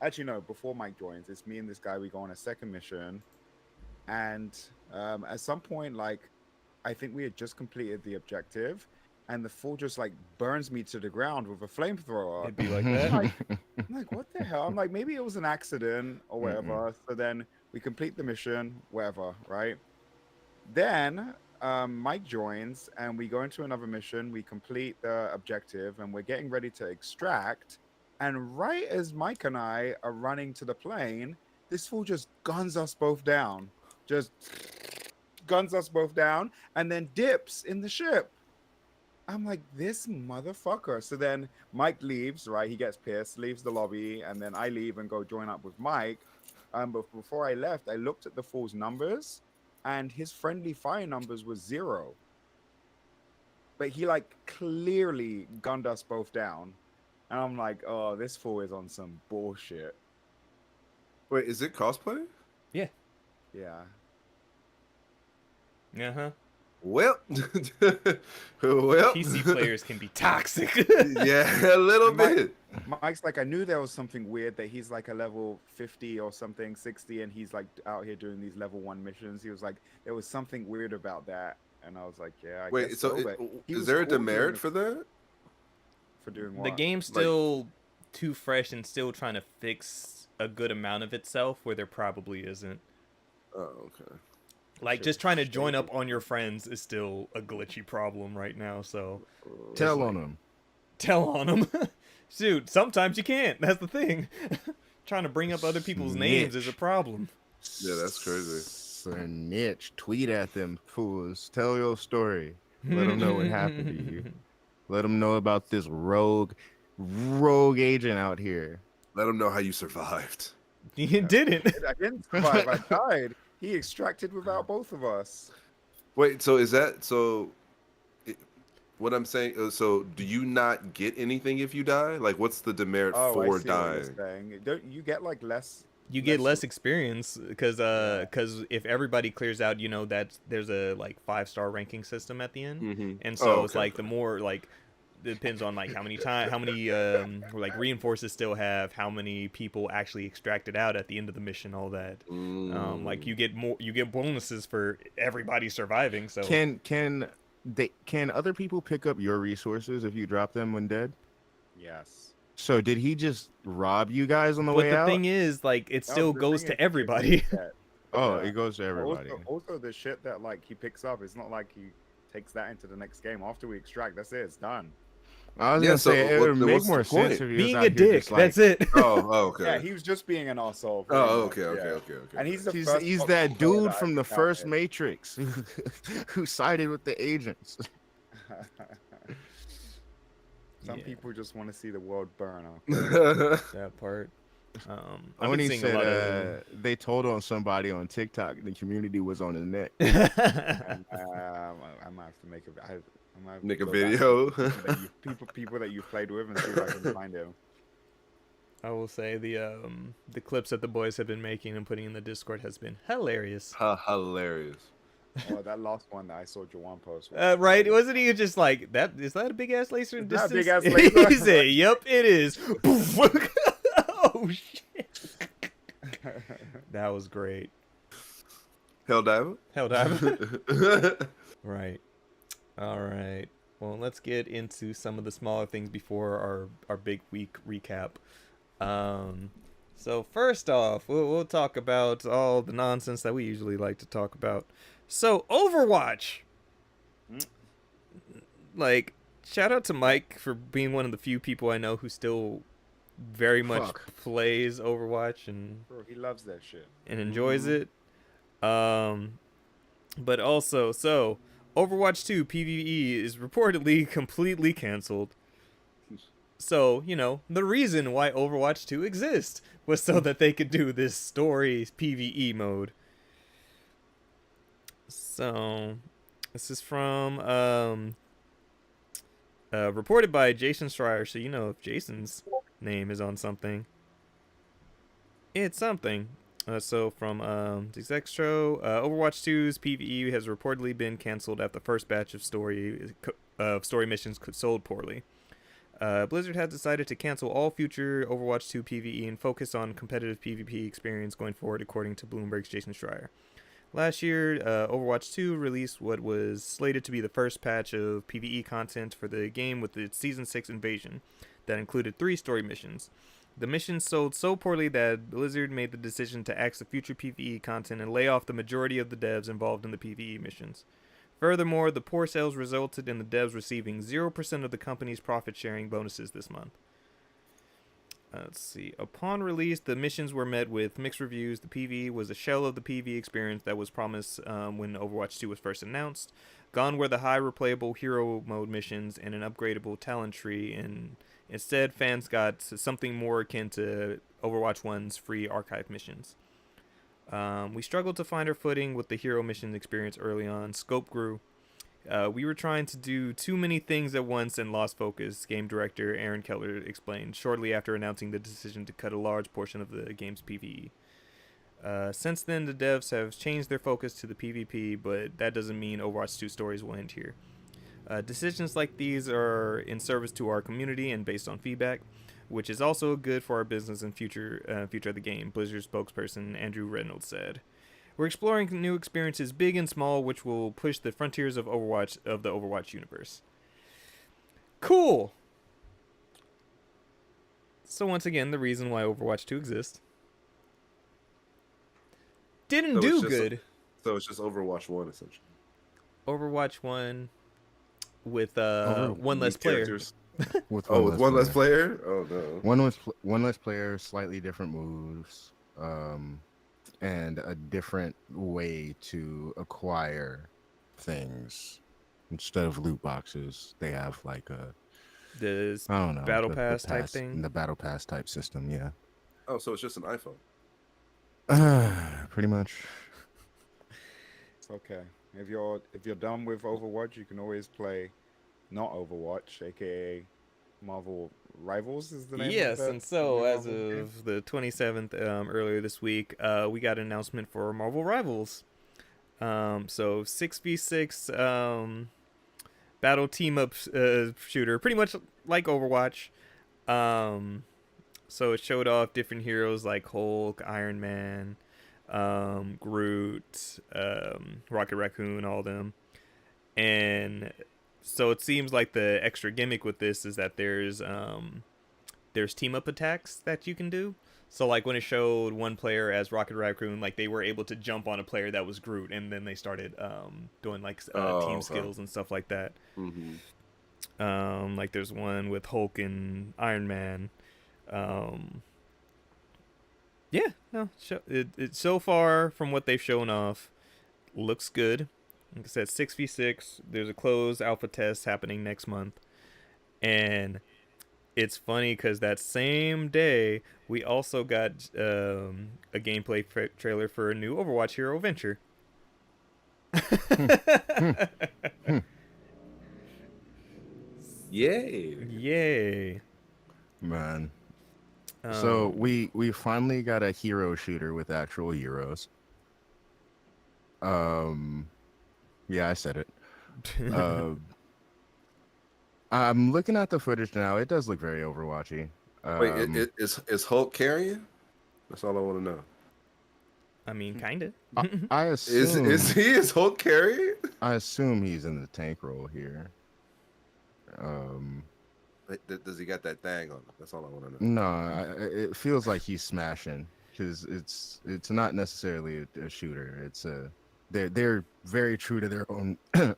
Actually, no, before Mike joins, it's me and this guy. We go on a second mission, and at some point, like, I think we had just completed the objective, and the fool just like burns me to the ground with a flamethrower. It'd be like that. I'm like, what the hell? I'm like, maybe it was an accident or whatever. So then we complete the mission, whatever, right? Then Mike joins, and we go into another mission. We complete the objective, and we're getting ready to extract. And right as Mike and I are running to the plane, this fool just guns us both down. Just guns us both down, and then dips in the ship. I'm like, this motherfucker. So then Mike leaves, right? He gets pissed, leaves the lobby, and then I leave and go join up with Mike. But before I left, I looked at the fool's numbers, and his friendly fire numbers was 0. But he like clearly gunned us both down. And I'm like, oh, this fool is on some bullshit. Wait, is it cosplay? Yeah. Uh-huh. Well, PC players can be toxic. Yeah, a little bit. Mike's like, I knew there was something weird that he's like a level 50 or something, 60, and he's like out here doing these level 1 missions. He was like, there was something weird about that. And I was like, yeah, I Wait, guess so but he is was there a cool doing demerit it for that? for doing what? The game's still too fresh and still trying to fix a good amount of itself where there probably isn't. Oh, okay. Like, Shit just trying to was join shady. up on your friends is still a glitchy problem right now, so Tell on them. tell on them. Shoot, sometimes you can't. That's the thing. Trying to bring up other people's names is a problem. Yeah, that's crazy. Snitch. Tweet at them fools. Tell your story. Let them know what happened to you. Let them know about this rogue agent out here. Let them know how you survived. You didn't. I didn't survive. I died. He extracted without both of us. Wait, so is that so? What I'm saying, so do you not get anything if you die? Like, what's the demerit Oh, I for see what you're dying? saying. Don't you get like less? You get Less- less experience because if everybody clears out, you know that there's a like 5-star ranking system at the end, Mm-hmm. and so it's okay, like the more like depends on like how many like reinforces still have, how many people actually extracted out at the end of the mission, all that. Like you get bonuses for everybody surviving. So Can other people pick up your resources if you drop them when dead? Yes. So did he just rob you guys on the but way the out? thing is, like, it No, still the goes thing to is, everybody. that, Oh, it goes to everybody. Also, the shit that like he picks up, it's not like he takes that into the next game. After we extract, that's it. It's done. I was Yeah, gonna so say it would make what's the more sense point? if he was Being out a here dick. just like, That's it. Oh, okay. Yeah, he was just being an asshole. Oh, okay. And he's the he's first that player dude that from I've the first encountered. Matrix who sided with the agents. Some Yeah. people just want to see the world burn. That part. I've been Oni seeing a lot said they told on somebody on TikTok. The community was on his neck. And, I might have to make I might have to Make a go back to video. people that you've played with and see if I can find him. I will say the clips that the boys have been making and putting in the Discord has been hilarious. Hilarious. Oh, that last one that I saw Jawan post. Was Right? Wasn't he just like that? Is that a big ass laser in Is that a distance? big-ass laser? He said, "Yep, it is." Oh shit! That was great. Helldiver. Helldiver. Right. All right. Well, let's get into some of the smaller things before our big week recap. So first off, we'll talk about all the nonsense that we usually like to talk about. So Overwatch. Like, shout out to Mike for being one of the few people I know who still very much plays Overwatch and Bro, he loves that shit. and enjoys it. But also, so Overwatch 2 PvE is reportedly completely canceled. So, you know, the reason why Overwatch 2 exists was so that they could do this story PvE mode. So, this is from reported by Jason Schreier. So you know if Jason's name is on something, it's something. So from Dextro, Overwatch 2's PvE has reportedly been canceled after the first batch of story missions sold poorly. Blizzard has decided to cancel all future Overwatch 2 PvE and focus on competitive PvP experience going forward, according to Bloomberg's Jason Schreier. Last year, Overwatch 2 released what was slated to be the first patch of PvE content for the game with its Season 6 invasion that included 3 story missions. The missions sold so poorly that Blizzard made the decision to axe the future PvE content and lay off the majority of the devs involved in the PvE missions. Furthermore, the poor sales resulted in the devs receiving 0% of the company's profit-sharing bonuses this month. Let's see. Upon release, the missions were met with mixed reviews. The PvE was a shell of the PvE experience that was promised when Overwatch 2 was first announced. Gone were the high replayable hero mode missions and an upgradable talent tree, and instead fans got something more akin to Overwatch 1's free archive missions. We struggled to find our footing with the hero mission experience early on. Scope grew. We were trying to do too many things at once and lost focus, game director Aaron Keller explained, shortly after announcing the decision to cut a large portion of the game's PvE. Since then, the devs have changed their focus to the PvP, but that doesn't mean Overwatch 2 stories will end here. Decisions like these are in service to our community and based on feedback, which is also good for our business and future of the game, Blizzard spokesperson Andrew Reynolds said. We're exploring new experiences, big and small, which will push the frontiers of the Overwatch universe. Cool. So once again, the reason why Overwatch 2 exists. Didn't do good. So it's just Overwatch 1 essentially. Overwatch 1 with one less player. With With one less player? Oh no. One less player, slightly different moves, and a different way to acquire things. Instead of loot boxes, they have like The I don't know, battle the pass type thing. The battle pass type system, yeah. Oh, so it's just an iPhone. Pretty much. It's okay. If you're done with Overwatch, you can always play not Overwatch, aka Marvel Rivals is the name. Yes, of and so new as Marvel game. of the 27th, earlier this week, we got an announcement for Marvel Rivals. So 6v6 battle team up shooter, pretty much like Overwatch. So it showed off different heroes like Hulk, Iron Man, Groot, Rocket Raccoon, all them. And so it seems like the extra gimmick with this is that there's there's team up attacks that you can do. So like when it showed one player as Rocket Raccoon, like they were able to jump on a player that was Groot, and then they started doing like team skills and stuff like that. Like there's one with Hulk and Iron Man. Yeah, no, it so far from what they've shown off, looks good. Like I said, 6v6. There's a closed alpha test happening next month, and it's funny because that same day we also got a gameplay trailer for a new Overwatch Hero Venture. Yay! Yay, Man. So we finally got a hero shooter with actual heroes. Yeah, I said it. I'm looking at the footage now. It does look very Overwatchy. Wait, is Hulk carrying? That's all I want to know. I mean, kinda. I assume Is Hulk carrying? I assume he's in the tank role here. Does he got that thing on him? That's all I want to know. No, it feels like he's smashing because it's not necessarily a shooter. It's they're very true to their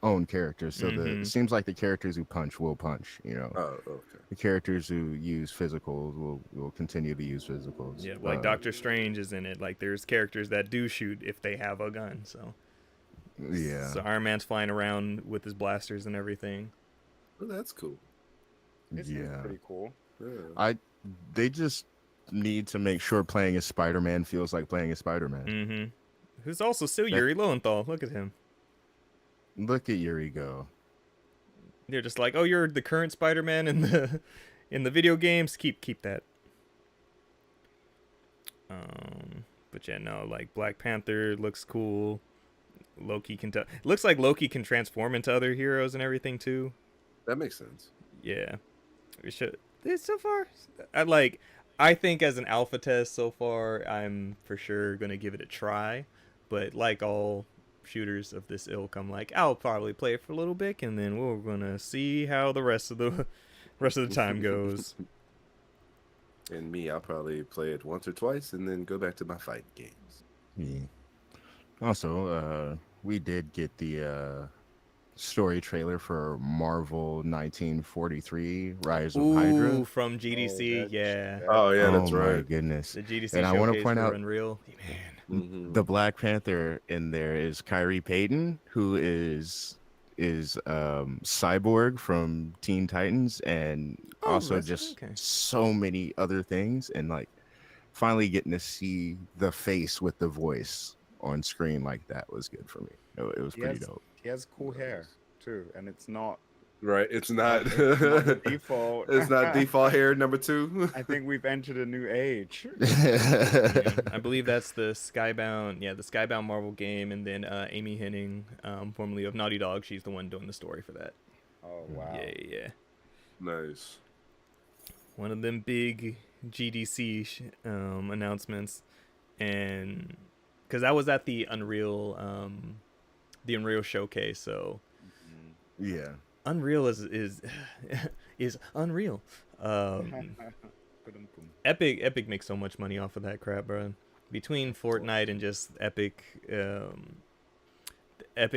own characters. So it seems like the characters who punch will punch. You know, Okay. the characters who use physicals will continue to use physicals. Yeah, like Doctor Strange is in it. Like there's characters that do shoot if they have a gun. So yeah, so Iron Man's flying around with his blasters and everything. Well, that's cool. It's pretty cool. Yeah. They just need to make sure playing as Spider-Man feels like playing as Spider-Man. Mm-hmm. Who's also still Yuri Lowenthal. Look at him. Look at Yuri go. They're just like, oh, you're the current Spider-Man in the video games. Keep that. But yeah, no, like Black Panther looks cool. Loki can looks like Loki can transform into other heroes and everything too. That makes sense. Yeah. We should. So far, I think as an alpha test so far, I'm for sure gonna give it a try. But like all shooters of this ilk, I'm like, I'll probably play it for a little bit, and then we're gonna see how the rest of the time goes. And me, I'll probably play it once or twice, and then go back to my fight games. Yeah. Also, we did get the story trailer for Marvel 1943 Rise of Hydra from GDC. Oh yeah, that's my right. The GDC and I want to point out Unreal. Man. the Black Panther in there is Kyrie Payton, who is Cyborg from Teen Titans, and also just so many other things, and like finally getting to see the face with the voice on screen like that was good for me. It was pretty dope. He has cool hair too, and it's not right. It's not the default. It's not default hair number 2. I think we've entered a new age. I believe that's the Skybound Marvel game, and then Amy Hennig, formerly of Naughty Dog, she's the one doing the story for that. Oh wow. Yeah. Nice. One of them big GDC announcements, and because I was at the Unreal showcase, so yeah, Unreal is Unreal. Epic makes so much money off of that crap, bro. Between Fortnite and just Epic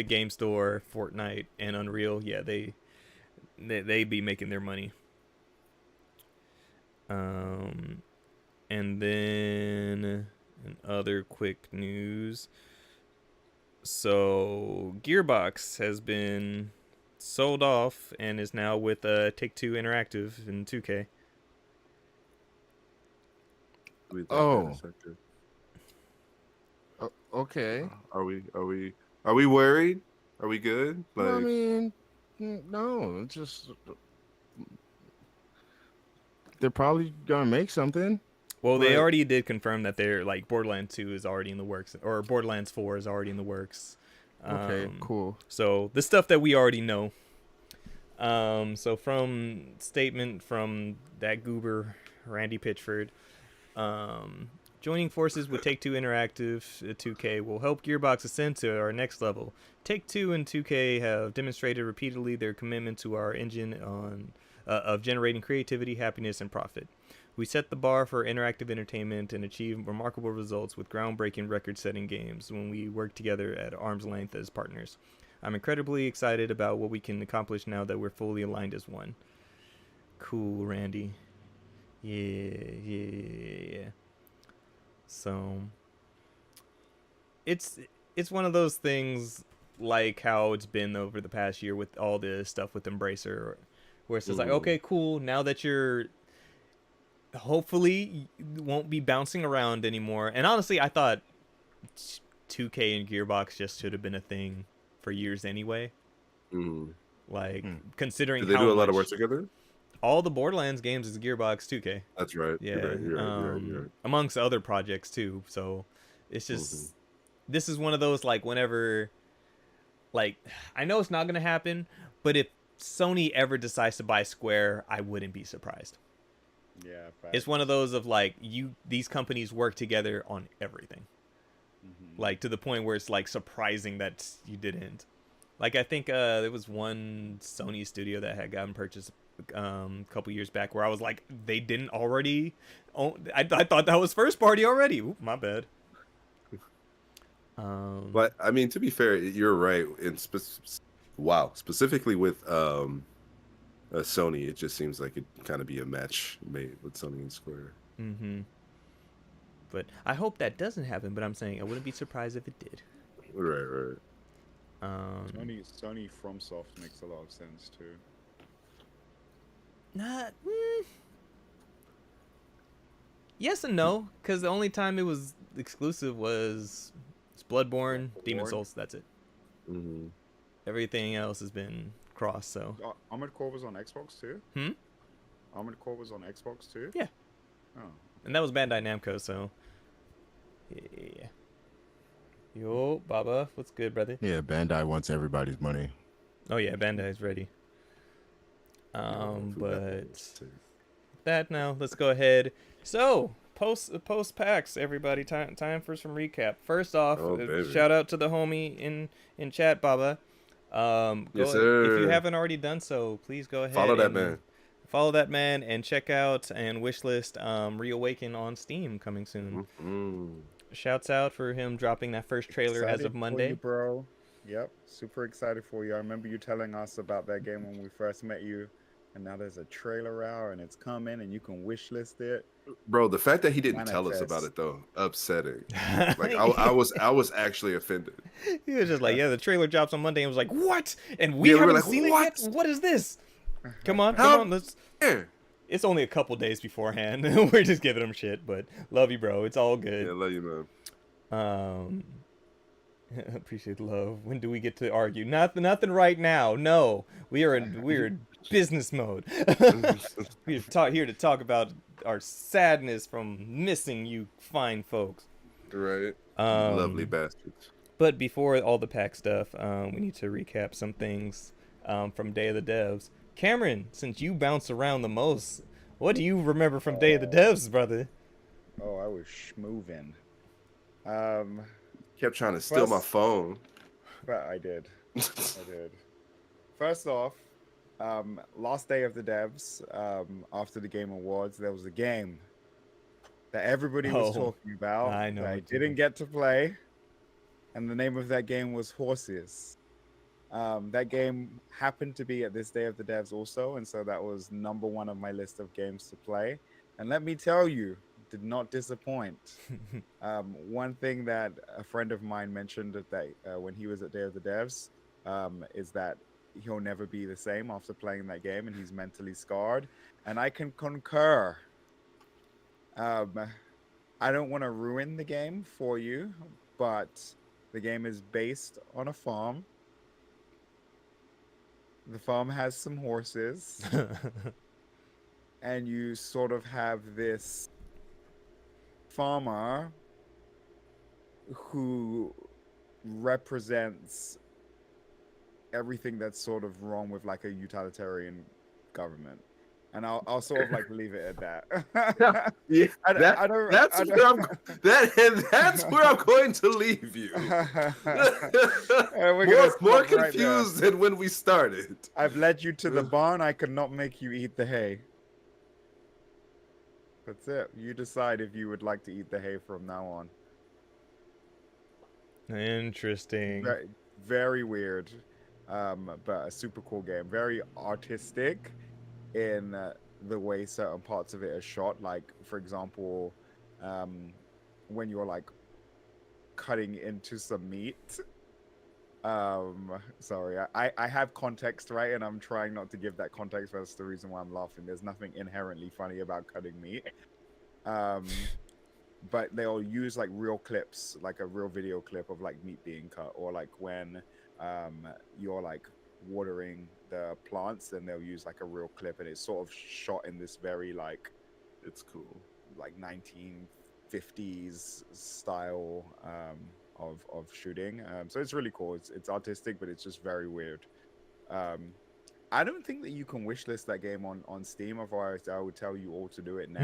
Game Store, Fortnite, and Unreal, yeah, they be making their money. And then in other quick news, so Gearbox has been sold off and is now with Take-Two Interactive in 2K. Okay. Are we worried? Are we good? Like, I mean, no, it's just they're probably gonna make something. Well, they already did confirm that they're like Borderlands 2 is already in the works, or Borderlands 4 is already in the works. Okay, cool. So the stuff that we already know. So from statement from that goober Randy Pitchford, joining forces with Take-Two Interactive 2K will help Gearbox ascend to our next level. Take-Two and 2K have demonstrated repeatedly their commitment to our engine of generating creativity, happiness, and profit. We set the bar for interactive entertainment and achieve remarkable results with groundbreaking record-setting games when we work together at arm's length as partners. I'm incredibly excited about what we can accomplish now that we're fully aligned as one. Cool, Randy. Yeah. So it's one of those things like how it's been over the past year with all the stuff with Embracer, where it's just like, okay, cool. Now that you're hopefully won't be bouncing around anymore. And honestly, I thought 2K and Gearbox just should have been a thing for years anyway. Like considering do they how do a lot of much work together? all the Borderlands games is Gearbox 2K. That's right. Yeah, You're right. amongst other projects too. So it's just this is one of those like whenever, like I know it's not gonna happen, but if Sony ever decides to buy Square, I wouldn't be surprised. Yeah, It's one of those of like these companies work together on everything. Like to the point where it's like surprising that you didn't. Like I think there was one Sony studio that had gotten purchased a couple years back where I was like, they didn't already own. I thought that was first party already. Oop, my bad. But I mean, to be fair, you're right. Specifically with Sony, it just seems like it kind of be a match made with Sony and Square. But I hope that doesn't happen. But I'm saying I wouldn't be surprised if it did. Right. Sony FromSoft makes a lot of sense too. Not. Yes and no, because the only time it was exclusive was Bloodborne, Demon Souls. That's it. Everything else has been cross. So Armored Core was on Xbox too. Armored Core was on Xbox too. Yeah. Oh. And that was Bandai Namco. So. Yeah. Yo, Baba, what's good, brother? Yeah, Bandai wants everybody's money. Oh yeah, Bandai's ready. But that now, let's go ahead. So, post Pax, everybody. Time for some recap. First off, shout out to the homie in chat, Baba. Yes, sir. If you haven't already done so, please go ahead. Follow that man and check out and wishlist Reawaken on Steam coming soon. Shouts out for him dropping that first trailer as of Monday. For you, bro. Yep, super excited for you. I remember you telling us about that game when we first met you, and now there's a trailer out and it's coming and you can wishlist it. Bro, the fact that he didn't tell us about it though, upsetting. Like I was actually offended. He was just like, yeah, the trailer drops on Monday, and was like, what? And we haven't seen it yet. What is this? Come on, let's. Yeah. It's only a couple days beforehand. We're just giving him shit, but love you, bro. It's all good. Yeah, love you, man. Appreciate the love. When do we get to argue? Nothing right now. No, we're in business mode. We're here to talk about our sadness from missing you, fine folks. Right. Lovely bastards. But before all the pack stuff, we need to recap some things from Day of the Devs. Cameron, since you bounce around the most, what do you remember from Day of the Devs, brother? Oh, I was schmoving. Kept trying to steal my phone. But I did. First off, last Day of the Devs, after the Game Awards, there was a game that everybody was talking about. I know. That I didn't get to play. And the name of that game was Horses. That game happened to be at this Day of the Devs also, and so that was number one on my list of games to play. And let me tell you, did not disappoint. One thing that a friend of mine mentioned that when he was at Day of the Devs is that he'll never be the same after playing that game, and he's mentally scarred. And I can concur. I don't want to ruin the game for you, but the game is based on a farm. The farm has some horses. And you sort of have this farmer who represents everything that's sort of wrong with like a utilitarian government. and I'll sort of like leave it at that. Yeah, I don't. that's I where I'm don't. that's where I'm going to leave you. And we're gonna More stop right there. confused than when we started. I've led you to the barn. I cannot make you eat the hay. That's it. You decide if you would like to eat the hay from now on. Interesting. Very, very weird, but a super cool game. Very artistic in the way certain parts of it are shot. Like, for example, when you're like cutting into some meat. Sorry, I have context, right? And I'm trying not to give that context. That's the reason why I'm laughing. There's nothing inherently funny about cutting meat. But they'll use like real clips, like a real video clip of like meat being cut, or like when you're like watering the plants, then they'll use like a real clip, and it's sort of shot in this very like It's cool. like 1950s style of shooting. So it's really cool. It's artistic, but it's just very weird. I don't think that you can wishlist that game on Steam, otherwise I would tell you all to do it now.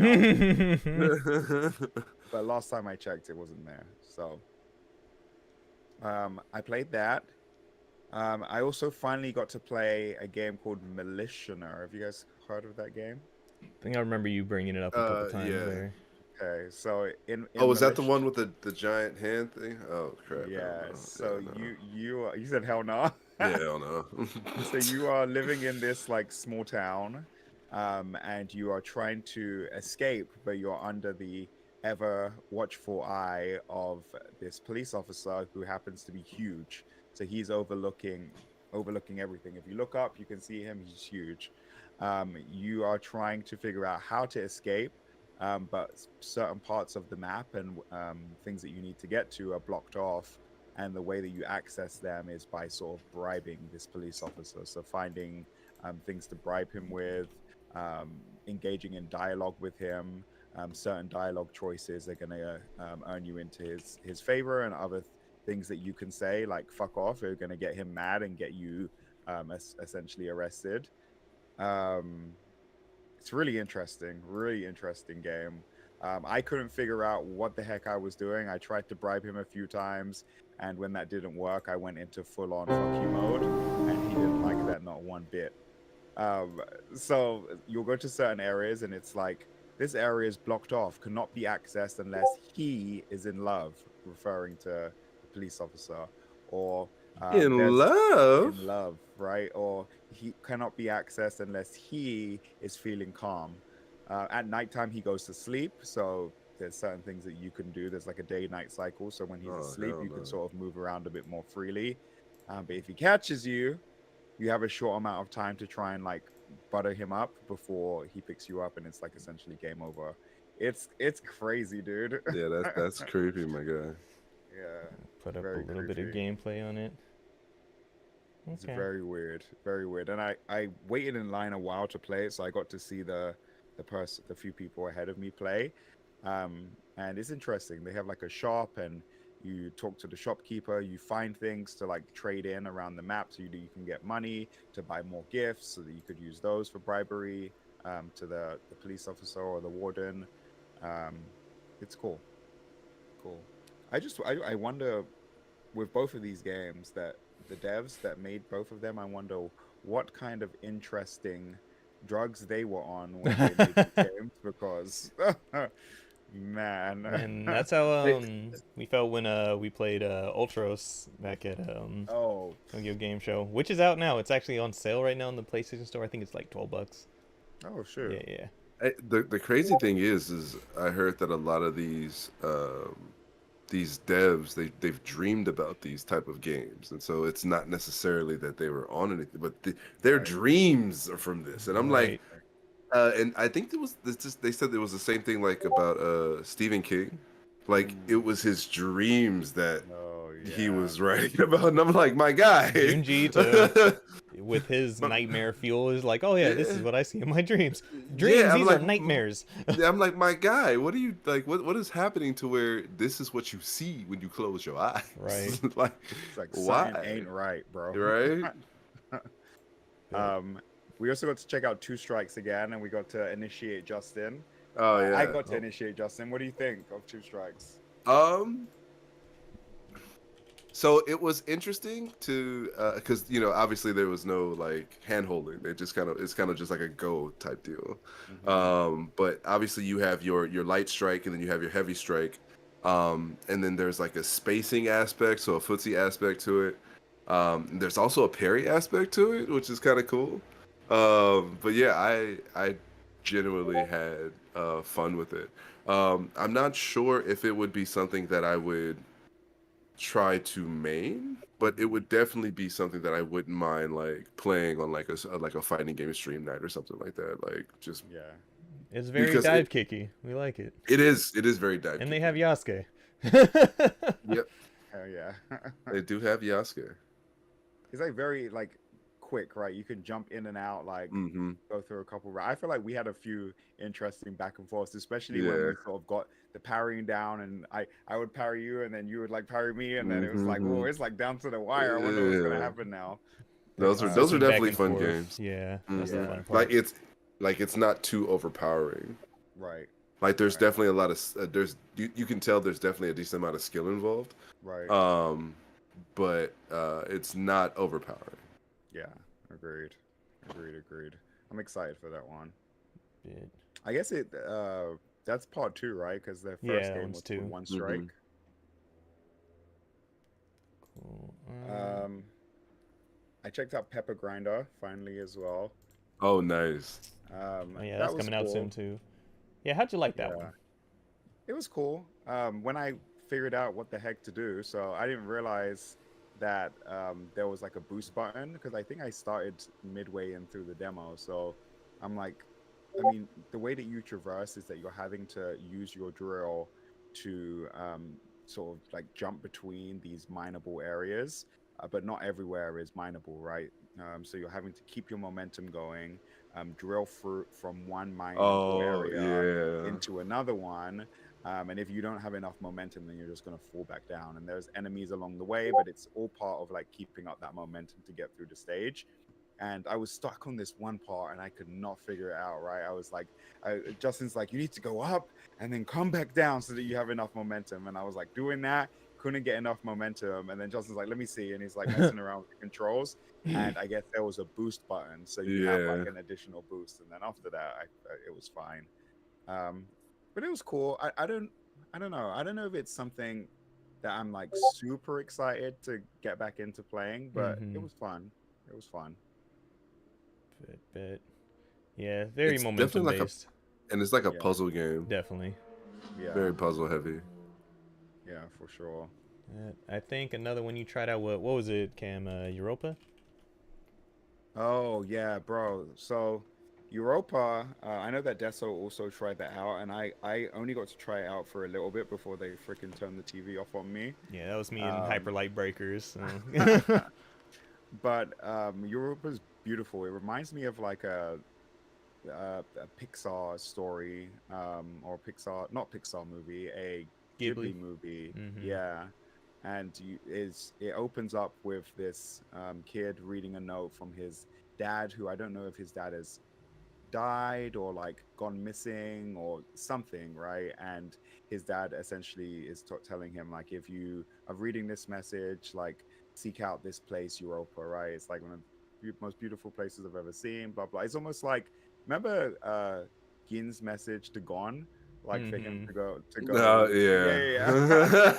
But last time I checked, it wasn't there. So I played that. I also finally got to play a game called Militioner. Have you guys heard of that game? I think I remember you bringing it up a couple times yeah. there. Okay, so in Oh, was that the Militia- one with the giant hand thing? Oh crap! Yeah. No. So Yeah, no. you said hell no. Yeah, hell no. So you are living in this like small town, and you are trying to escape, but you're under the ever watchful eye of this police officer who happens to be huge. So he's overlooking everything. If you look up, you can see him. He's huge. You are trying to figure out how to escape, but certain parts of the map and things that you need to get to are blocked off. And the way that you access them is by sort of bribing this police officer. So finding things to bribe him with, engaging in dialogue with him. Certain dialogue choices are going to earn you into his favor, and other things that you can say, like fuck off, are going to get him mad and get you essentially arrested. It's really interesting game. I couldn't figure out what the heck I was doing. I tried to bribe him a few times, and when that didn't work, I went into full-on fuck you mode, and he didn't like that not one bit. So you'll go to certain areas, and it's like, this area is blocked off, cannot be accessed unless he is in love, referring to the police officer, or In love. in love, right? Or he cannot be accessed unless he is feeling calm. At nighttime, he goes to sleep, so there's certain things that you can do. There's like a day-night cycle, so when he's asleep, hell you can no. sort of move around a bit more freely. But if he catches you, you have a short amount of time to try and like butter him up before he picks you up, and it's like essentially game over. It's crazy, dude. Yeah, that's creepy, my guy. Yeah, Put up very a little bit of creepy. gameplay on it. It's Okay. very weird, very weird. And I waited in line a while to play it, so I got to see the few people ahead of me play. And it's interesting. They have like a shop, and you talk to the shopkeeper. You find things to like trade in around the map, so you can get money to buy more gifts, so that you could use those for bribery to the police officer or the warden. It's cool. I wonder, with both of these games, that the devs that made both of them, I wonder what kind of interesting drugs they were on when they made the games, because man. And that's how we felt when we played Ultros back at Oh, Tokyo Game Show, which is out now. It's actually on sale right now in the PlayStation Store. I think it's like $12. oh sure. Yeah. The crazy thing is I heard that a lot of these devs they've dreamed about these type of games, and so it's not necessarily that they were on anything, but their Right. dreams are from this. And I'm Right. like, and I think they said it was the same thing like about Stephen King, like it was his dreams that Oh yeah. he was writing about, and I'm like, my guy, Junji to with his nightmare fuel is like, oh yeah, this is what I see in my dreams. Dreams, I'm these like, are nightmares. Yeah, I'm like, my guy, what are you like? What is happening to where this is what you see when you close your eyes? Right. Like, It's like why? something ain't right, bro. Right? Um, We also got to check out Two Strikes again, and we got to initiate Justin. Oh I yeah. got to initiate Justin. What do you think of Two Strikes? Um. So it was interesting to, because obviously there was no like hand holding. It's kind of just like a go type deal. But obviously you have your light strike and then you have your heavy strike, and then there's like a spacing aspect, so a footsie aspect to it. There's also a parry aspect to it, which is kind of cool. But yeah, I genuinely had fun with it. I'm not sure if it would be something that I would try to main, but it would definitely be something that I wouldn't mind like playing on like a fighting game stream night or something like that. Like just Yeah. It's very because dive kicky. We like it. it is very dive. And they have Yasuke. Yep, Hell yeah. they do have Yasuke. It's like very like quick, right? You can jump in and out, like Mm-hmm. go through a couple. I feel like we had a few interesting back and forths, especially when Yeah. we sort of got the parrying down, and I would parry you, and then you would like parry me, and then it was like, Mm-hmm. oh, it's like down to the wire. I wonder what's gonna Yeah. happen now. Those are Switching back definitely and fun forth. games. Yeah, that's the Yeah. fun part. Like it's not too overpowering. Right, Like there's Right. definitely a lot of you can tell there's definitely a decent amount of skill involved. right. But it's not overpowering. Yeah, agreed. I'm excited for that one. Bit. I guess that's part 2, right? Because their Yeah, first that game one's was two. called One Strike. Cool. I checked out Pepper Grinder finally as well. Oh, nice. oh yeah, that that's was coming out cool. soon too. Yeah, how'd you like that Yeah. one? It was cool. When I figured out what the heck to do, so I didn't realize that there was like a boost button because I think I started midway in through the demo. So I'm like, I mean, the way that you traverse is that you're having to use your drill to sort of like jump between these mineable areas, but not everywhere is mineable, right? So you're having to keep your momentum going, drill through from one mineable Oh area yeah. into another one. And if you don't have enough momentum, then you're just going to fall back down. And there's enemies along the way, but it's all part of like keeping up that momentum to get through the stage. And I was stuck on this one part and I could not figure it out, right? I was like, Justin's like, you need to go up and then come back down so that you have enough momentum. And I was like doing that, couldn't get enough momentum. And then Justin's like, let me see. And he's like messing around with the controls. And I guess there was a boost button. So you have like an additional boost. And then after that, it was fine. But it was cool. I don't know. I don't know if it's something that I'm like super excited to get back into playing, but it was fun. It was fun. Bit. Yeah, very It's momentum definitely like based. And it's like a Yeah. puzzle game. Definitely. Yeah. Very puzzle heavy. Yeah, for sure. I think another one you tried out. What was it, Cam? Europa? Oh yeah, bro. So Europa, I know that Deso also tried that out, and I only got to try it out for a little bit before they freaking turned the TV off on me. Yeah, that was me in Hyper Light Breakers. But Europa's beautiful. It reminds me of like a Pixar story, or Pixar, not Pixar movie, a Ghibli movie. Yeah. And it opens up with this kid reading a note from his dad, who I don't know if his dad has died or like gone missing or something, right? And his dad essentially is telling him like, if you are reading this message, like seek out this place, Europa, right? It's like one of the most beautiful places I've ever seen, blah blah. It's almost like, remember Gin's message to Gon, like for him to go yeah.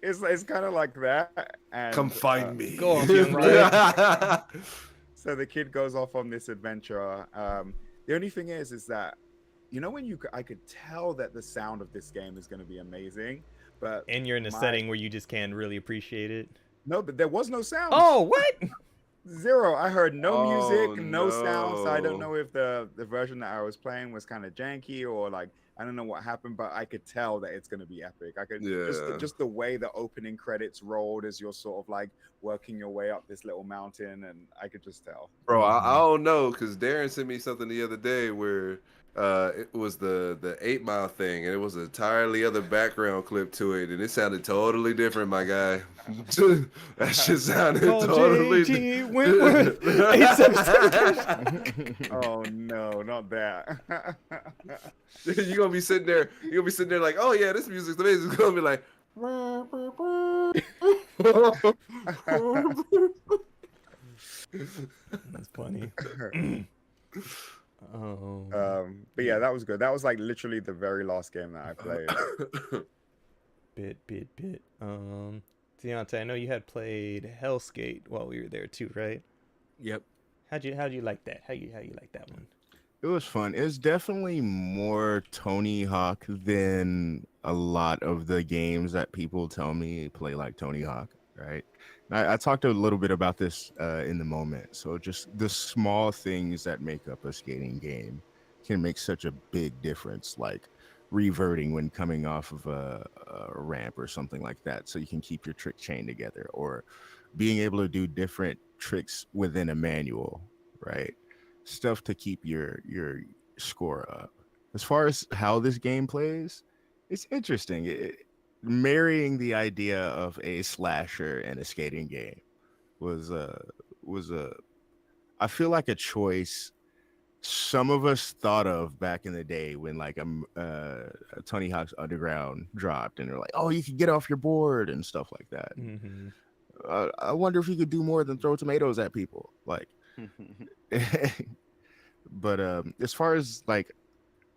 It's kind of like that. And Come find me. Go off, young blood. So the kid goes off on this adventure. The only thing is that, you know, when I could tell that the sound of this game is going to be amazing, but And you're in a setting where you just can't really appreciate it. No, but there was no sound. Oh, what? Zero. I heard no music, no no. sound. So I don't know if the version that I was playing was kind of janky or like, I don't know what happened, but I could tell that it's going to be epic. I could just the way the opening credits rolled as you're sort of like working your way up this little mountain, and I could just tell. Bro, I don't know, because Darren sent me something the other day where it was the 8 Mile thing, and it was an entirely other background clip to it, and it sounded totally different, my guy. That shit sounded Call totally. JG Wentworth 877. Oh no, not that. You're gonna be sitting there. You're gonna be sitting there like, oh yeah, this music's amazing. It's gonna be like. That's funny. But yeah, that was good. That was like literally the very last game that I played. Bit. Deontay, I know you had played Hellskate while we were there too, right? Yep. How'd you like that? How you like that one? It was fun. It's definitely more Tony Hawk than a lot of the games that people tell me play like Tony Hawk, right? I talked a little bit about this in the moment. So just the small things that make up a skating game can make such a big difference, like reverting when coming off of a ramp or something like that, so you can keep your trick chain together, or being able to do different tricks within a manual, right? Stuff to keep your score up. As far as how this game plays, it's interesting. Marrying the idea of a slasher and a skating game was a I feel like a choice some of us thought of back in the day when like Tony Hawk's Underground dropped, and they're like, oh, you can get off your board and stuff like that. Mm-hmm. I wonder if you could do more than throw tomatoes at people, like. But as far as like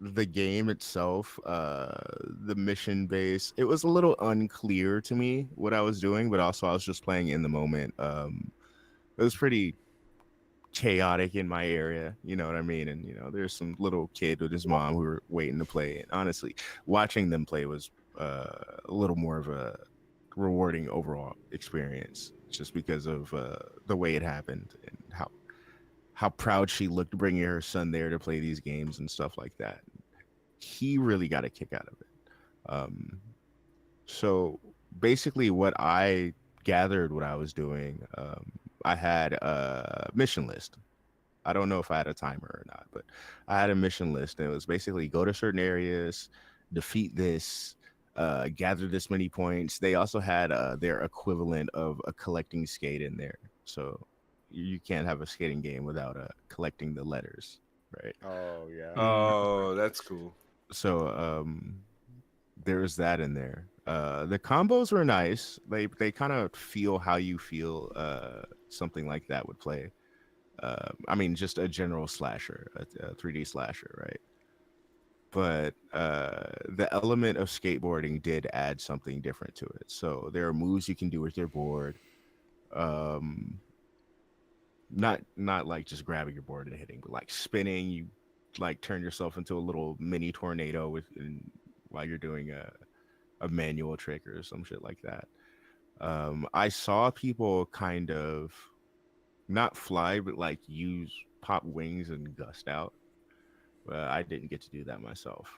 the game itself, the mission base, it was a little unclear to me what I was doing, but also I was just playing in the moment. It was pretty chaotic in my area, you know what I mean? And there's some little kid with his mom who were waiting to play, and honestly watching them play was a little more of a rewarding overall experience, just because of the way it happened and how proud she looked bringing her son there to play these games and stuff like that. He really got a kick out of it. So basically what I gathered what I was doing, I had a mission list. I don't know if I had a timer or not, but I had a mission list, and it was basically go to certain areas, defeat this, gather this many points. They also had their equivalent of a collecting skate in there. So you can't have a skating game without collecting the letters, right? Oh yeah. Oh, that's cool. So there's that in there. The combos were nice. They kind of feel how you feel something like that would play. I mean, just a general slasher, a 3D slasher, right? But the element of skateboarding did add something different to it. So there are moves you can do with your board. Not like just grabbing your board and hitting, but like spinning. You like turn yourself into a little mini tornado while you're doing a manual trick or some shit like that. I saw people kind of not fly, but like use pop wings and gust out. I didn't get to do that myself.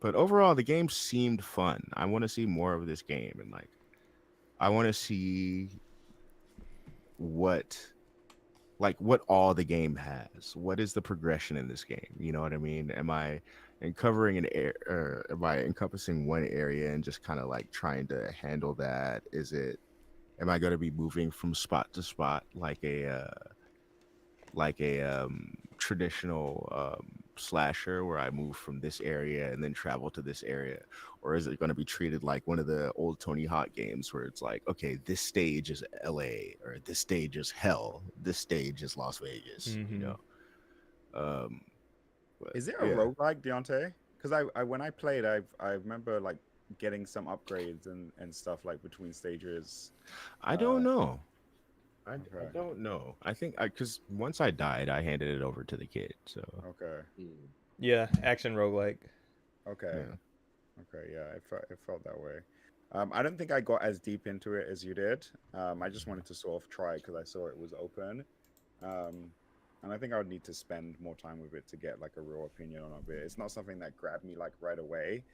But overall, the game seemed fun. I want to see more of this game, and like, I want to see what all the game has. What is the progression in this game? You know what I mean? Am I covering an area, or am I encompassing one area and just kind of like trying to handle that? Am I going to be moving from spot to spot like a traditional slasher, where I move from this area and then travel to this area? Or is it going to be treated like one of the old Tony Hawk games where it's like, okay, this stage is LA, or this stage is hell, this stage is Las Vegas, Mm-hmm. Is there a roguelike, Deontay? Because I when I played, I remember like getting some upgrades and stuff like between stages. I don't know. I Okay. don't know. I think because once I died, I handed it over to the kid. So Okay. Yeah, action roguelike. Okay. yeah. Okay. Yeah, it felt that way. I don't think I got as deep into it as you did. I just wanted to sort of try it because I saw it was open. And I think I would need to spend more time with it to get like a real opinion on it. It's not something that grabbed me like right away,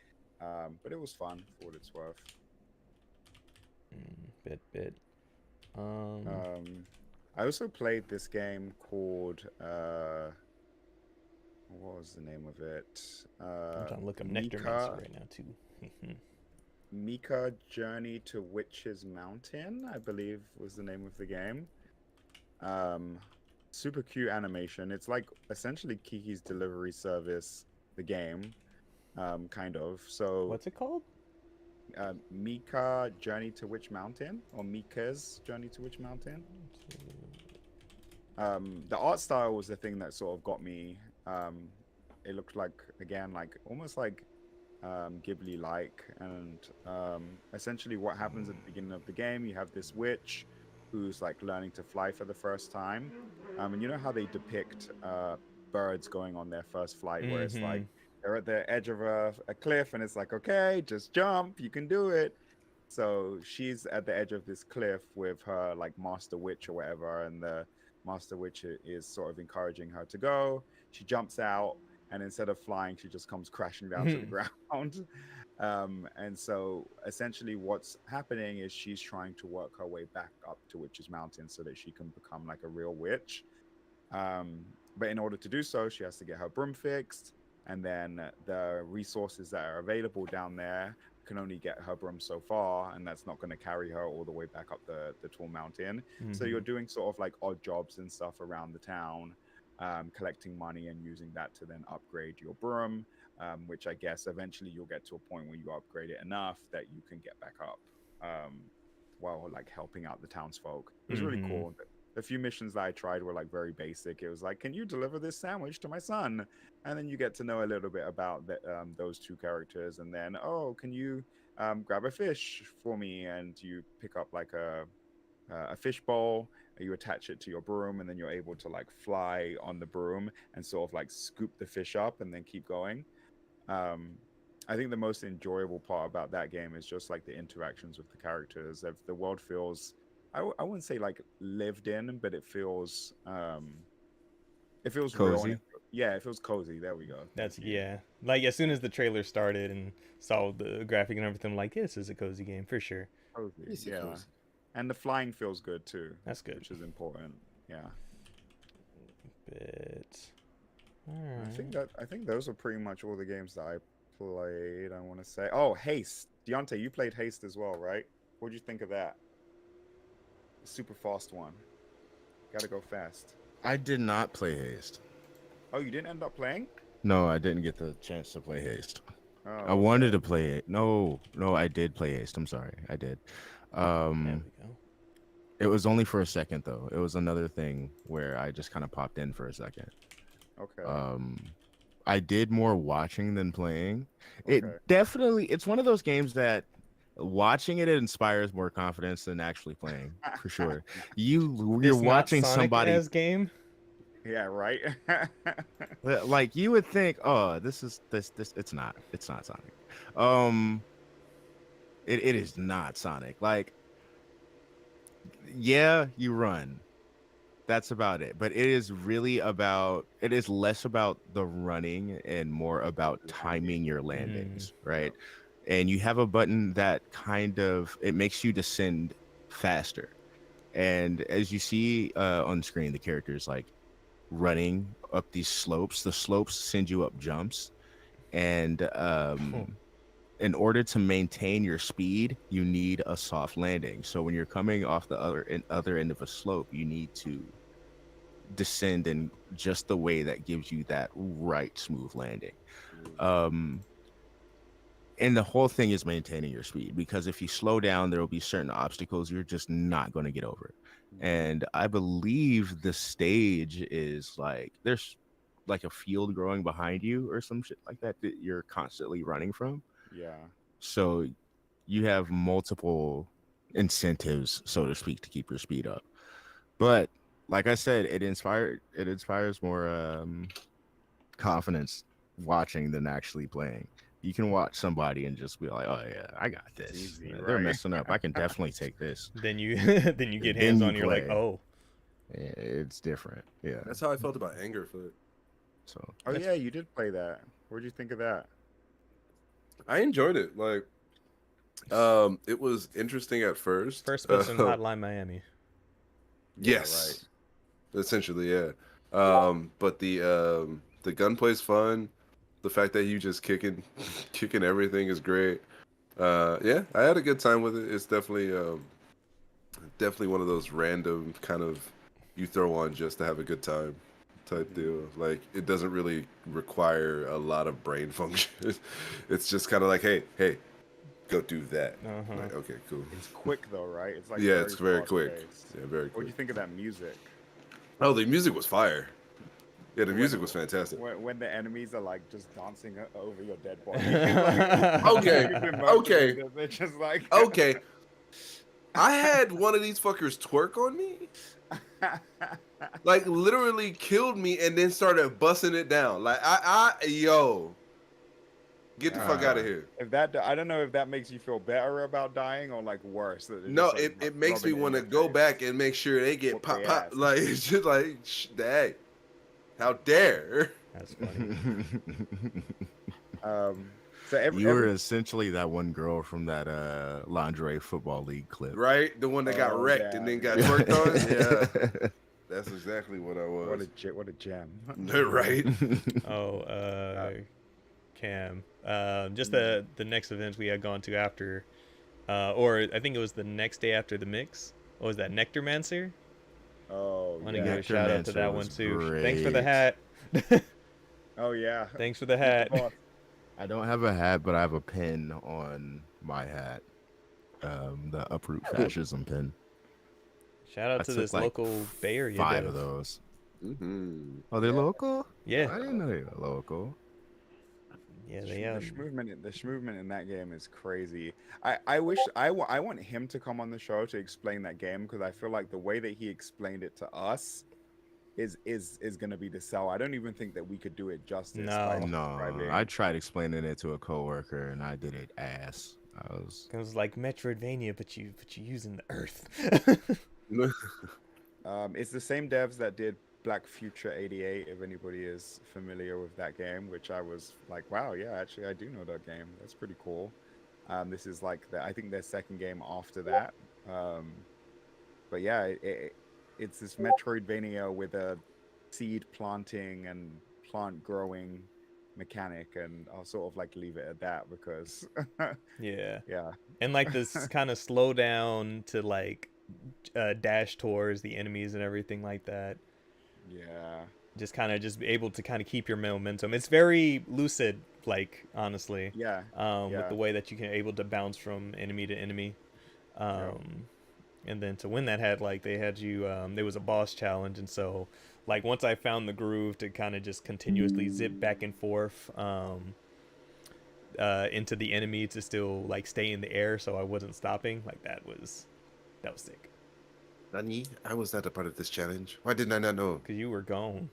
but it was fun for what it's worth. Bit. I also played this game called what was the name of it? I'm trying to look up Nectarmancer Mika right now too. Mika Journey to Witch's Mountain, I believe was the name of the game. Um, Super cute animation. It's like essentially Kiki's Delivery Service, the game, kind of. So What's it called? Mika Journey to Witch Mountain, or Mika's Journey to Witch Mountain. The art style was the thing that sort of got me. It looked like, again, like almost like Ghibli-like, and essentially what happens at the beginning of the game, you have this witch who's like learning to fly for the first time, and you know how they depict birds going on their first flight, where it's like they're at the edge of a cliff, and it's like, okay, just jump, you can do it. So she's at the edge of this cliff with her like master witch or whatever, and the master witch is sort of encouraging her to go. She jumps out, and instead of flying, she just comes crashing down to the ground. And so essentially what's happening is she's trying to work her way back up to Witch's Mountain so that she can become like a real witch. But in order to do so, she has to get her broom fixed, and then the resources that are available down there can only get her broom so far, and that's not going to carry her all the way back up the tall mountain. So you're doing sort of like odd jobs and stuff around the town, collecting money and using that to then upgrade your broom, which I guess eventually you'll get to a point where you upgrade it enough that you can get back up, while like helping out the townsfolk. It was really cool. The few missions that I tried were like very basic. It was like, can you deliver this sandwich to my son? And then you get to know a little bit about those two characters. And then, oh, can you grab a fish for me? And you pick up like a fish bowl, you attach it to your broom, and then you're able to like fly on the broom and sort of like scoop the fish up and then keep going. I think the most enjoyable part about that game is just like the interactions with the characters. If the world feels, I wouldn't say like lived in, but it feels real. Cozy. Yeah, it feels cozy. There we go. That's Like as soon as the trailer started and saw the graphic and everything, I'm like, this is a cozy game for sure. Cozy. Yeah. Cozy. And the flying feels good too. That's good. Which is important. Yeah. But I think those are pretty much all the games that I played. I want to say, oh, Haste. Deontay, you played Haste as well, right? What'd you think of that? The super fast one. Gotta go fast. I did not play Haste. Oh, you didn't end up playing? No, I didn't get the chance to play Haste. Oh, I wanted to play it. No, I did play Haste. I'm sorry, I did. there we go. It was only for a second though. It was another thing where I just kind of popped in for a second. Okay. I did more watching than playing. Okay. It definitely, it's one of those games that watching it inspires more confidence than actually playing, for sure. You're watching somebody game. Yeah, right. like you would think, oh, this it's not Sonic. It is not Sonic. Like, yeah, you run. That's about it. But it is less about the running and more about timing your landings, right? And you have a button that it makes you descend faster. And as you see on screen, the characters like running up these slopes. The slopes send you up jumps. And in order to maintain your speed, you need a soft landing. So when you're coming off the other end of a slope, you need to descend in just the way that gives you that right smooth landing. And the whole thing is maintaining your speed, because if you slow down, there will be certain obstacles you're just not going to get over. And I believe the stage is like there's like a field growing behind you or some shit like that you're constantly running from. Yeah. So you have multiple incentives, so to speak, to keep your speed up. But like I said, it inspires more confidence watching than actually playing. You can watch somebody and just be like, oh yeah, I got this. Easy, They're right? messing up. I can definitely take this. Then you get hands on. You're like, oh, it's different. Yeah. That's how I felt about Angerfoot. So. Oh yeah, you did play that. What did you think of that? I enjoyed it. Like, it was interesting at first. First person Hotline Miami. Yes. Yeah, right. Essentially, yeah. But the The gunplay's fun. The fact that you just kicking everything is great. Yeah, I had a good time with it. It's definitely one of those random kind of you throw on just to have a good time type deal. Like it doesn't really require a lot of brain function. It's just kind of like, hey, go do that. Like, okay, cool. It's quick though, right? It's like Yeah, it's very fast quick. paced. Yeah, very What do quick. you think of that music? Oh, the music was fire. Yeah, the When- music was fantastic. When the enemies are like just dancing over your dead body. Okay, okay, They're just like okay. I had one of these fuckers twerk on me. Like literally killed me and then started busting it down. Like yo, get the fuck out of here. If that, I don't know if that makes you feel better about dying or like worse. That they're No, just, like, it makes me rubbing it in want to your go face. back and make sure they get Whoop pop their pop. ass. Like it's just like, hey, how dare? That's funny. So You were essentially that one girl from that lingerie football league clip. Right, the one that got Oh, wrecked yeah. and then got twerked on. Yeah, that's exactly what I what was. a gem. Right. Cam. Just the next event we had gone to after, or I think it was the next day after the mix. What was that, Nectarmancer? Oh, I want to yeah. give a shout out to Nectarmancer that one was too. Thanks for the great. hat. Oh yeah. Thanks for the hat. I don't have a hat, but I have a pin on my hat. The Uproot Fascism pin. Shout out I to took, this like, local Bay Area 5 dev. of those. Mm-hmm. Oh, they're local? Yeah, I didn't know they were local. yeah, The they are. schmovement in that game is crazy. I wish I want him to come on the show to explain that game because I feel like the way that he explained it to us is gonna be the sell. I don't even think that we could do it justice. No. by No, describing- I tried explaining it to a coworker and I did it ass. I was It was like Metroidvania, but you using the earth. It's the same devs that did Black Future 88. If anybody is familiar with that game, which I was like, wow, yeah, actually I do know that game. That's pretty cool. This is like I think their second game after that. But yeah, it's this Metroidvania with a seed planting and plant growing mechanic, and I'll sort of like leave it at that because Yeah. yeah. And like this kind of slow down to like dash towards the enemies and everything like that. Yeah. Just be able to kind of keep your momentum. It's very lucid, like honestly. Yeah. With Yeah. the way that you can able to bounce from enemy to enemy. And then to win that they had you there was a boss challenge, and so like once I found the groove to kind of just continuously zip back and forth into the enemy to still like stay in the air so I wasn't stopping, like that was sick. Nani, I was not a part of this challenge. Why didn't I not know? Because you were gone.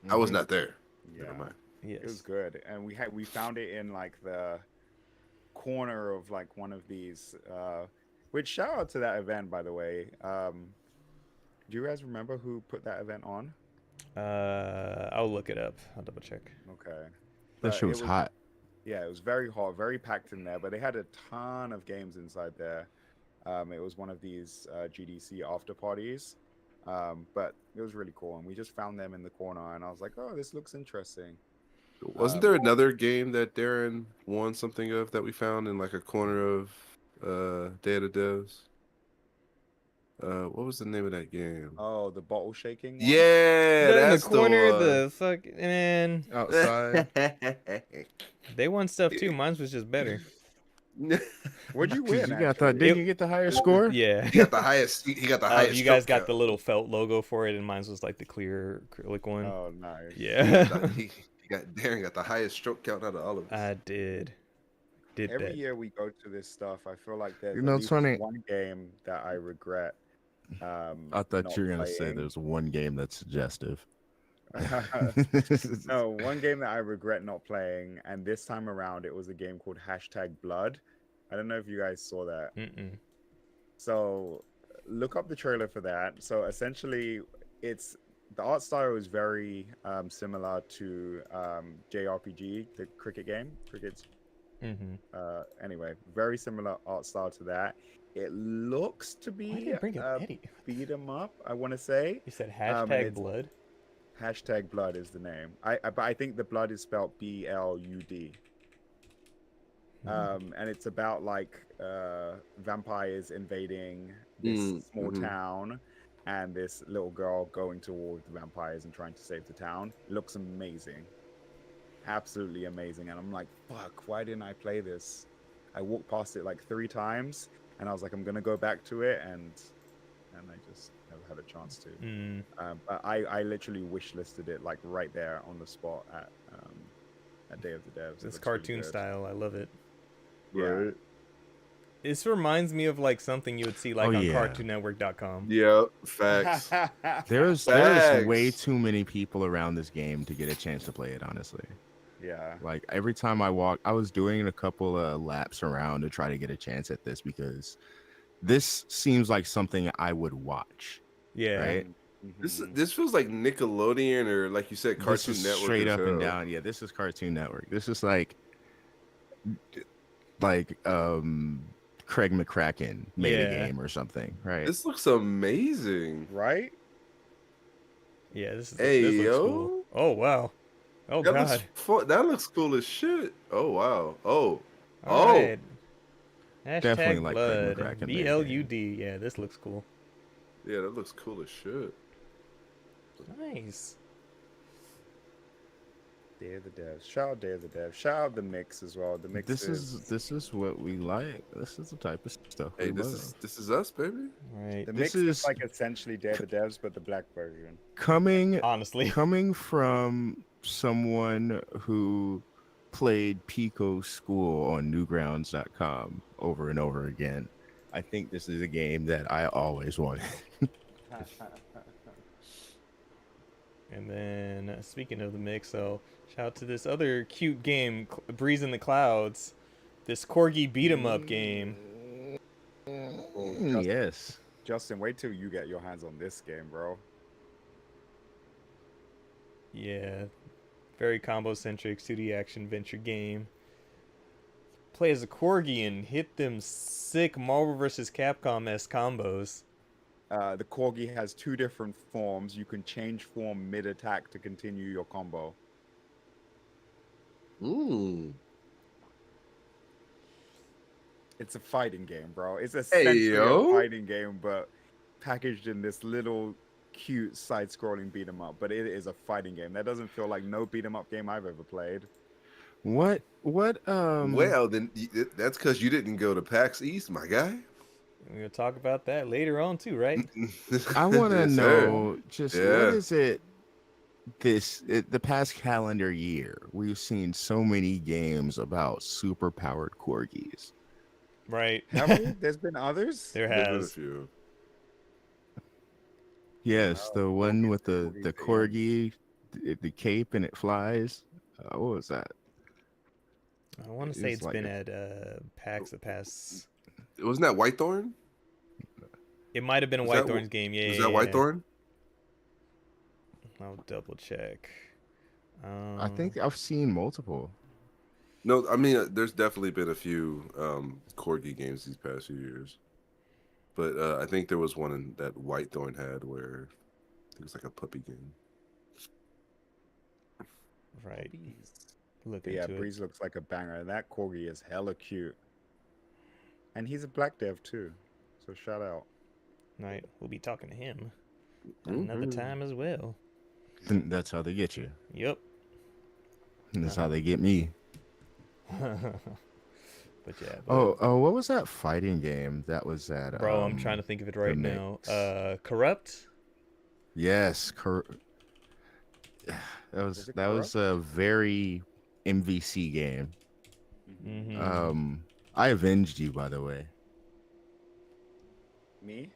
I was not there. Yeah. Never mind. Yes. It was good, and we found it in like the corner of like one of these. Which shout out to that event, by the way. Do you guys remember who put that event on? I'll look it up. I'll double check. Okay. that shit it was hot. Yeah, it was very hot, very packed in there, but they had a ton of games inside there. It was one of these GDC after parties, but it was really cool, and we just found them in the corner, and I was like, oh, this looks interesting. Wasn't there another game that Darren won something of that we found in like a corner of Day of the Devs? What was the name of that game? Oh, the bottle shaking one? Yeah, in the that's corner, one. the fuck man. Outside. They won stuff too. Mine was just better. What'd you win? Didn't you get the higher score? Yeah. He got the hihighest. He got the highest. You guys stroke got the little felt logo for it, and mine was like the clear acrylic one. Oh, nice. Yeah. count. Darren got the highest stroke count out of all of us. I did. Every that. year we go to this stuff, I feel like there's You know, at least Tony- one game that I regret. I thought you were gonna say there's one game that's suggestive. No, one game that I regret not playing, and this time around it was a game called #Blood. I don't know if you guys saw that. Mm-mm. So look up the trailer for that. So essentially, the art style is very similar to JRPG, the cricket game. Cricket's anyway, very similar art style to that. It looks to Why did be you bring up Eddie? beat 'em up, I want to say. You said and hashtag it's- blood. Hashtag blood is the name. But I think the blood is spelled BLUD. And it's about like vampires invading this small town, and this little girl going toward the vampires and trying to save the town. It looks amazing, absolutely amazing. And I'm like, fuck, why didn't I play this? I walked past it like 3 times, and I was like, I'm gonna go back to it, and I just never had a chance to. But I literally wish listed it like right there on the spot at Day of the Devs. This cartoon style, I love it. Yeah. Right. This reminds me of like something you would see like on CartoonNetwork.com. Yeah, facts. There's way too many people around this game to get a chance to play it, honestly. Yeah. Like every time I walk, I was doing a couple of laps around to try to get a chance at this because this seems like something I would watch. Yeah. Right. This feels like Nickelodeon or like you said, Cartoon Network. Straight up and down. Yeah, this is Cartoon Network. This is like Craig McCracken made a game or something, right? This looks amazing, right? Yeah, this is. Hey, this looks yo! Cool. Oh wow! Oh that god! That looks cool as shit. Oh wow! All right. Hashtag definitely like blood. Craig McCracken. BLUD. Yeah, this looks cool. Yeah, that looks cool as shit. Nice. Day of the Devs. Shout out Day of the Devs. Shout out the mix as well. The mix. This is what we like. This is the type of stuff. Hey, we this is us, baby. Right. The mix is like essentially Day of the Devs, but the black version. Coming from someone who played Pico School on Newgrounds.com over and over again. I think this is a game that I always wanted. And then, speaking of the mix, so shout out to this other cute game, Breeze in the Clouds. This Corgi beat 'em up game. Yes. Justin, wait till you get your hands on this game, bro. Yeah. Very combo-centric 2D action-venture game. Play as a Corgi and hit them sick Marvel vs. Capcom-esque combos. The Corgi has 2 different forms. You can change form mid-attack to continue your combo. It's a fighting game, bro. It's essentially a fighting game, but packaged in this little cute side-scrolling beat-em-up. But it is a fighting game. That doesn't feel like no beat-em-up game I've ever played. What Well, then that's because you didn't go to PAX East, my guy. We're going to talk about that later on, too, right? I want to know just what is it the past calendar year, we've seen so many games about super powered corgis. Right. Have we? There's been others? There There's been a has. few. Yes, the one with the corgi, the cape, and it flies. What was that? I want to say it's been at PAX the past. Wasn't that Whitethorn? It might have been a Whitethorn's game. Yeah. Was that Whitethorn? I'll double check. I think I've seen multiple. No, I mean, there's definitely been a few corgi games these past few years. But I think there was one that Whitethorn had where it was like a puppy game. Right. Yeah, Breeze looks like a banger. That corgi is hella cute. And he's a black dev too. So shout out. Right. We'll be talking to him another time as well. That's how they get you. Yep. And that's how they get me. But yeah. Oh, what was that fighting game that was at? Bro, I'm trying to think of it right now. Corrupt? Yes, that was a very MVC game. Mm-hmm. I avenged you, by the way. Me?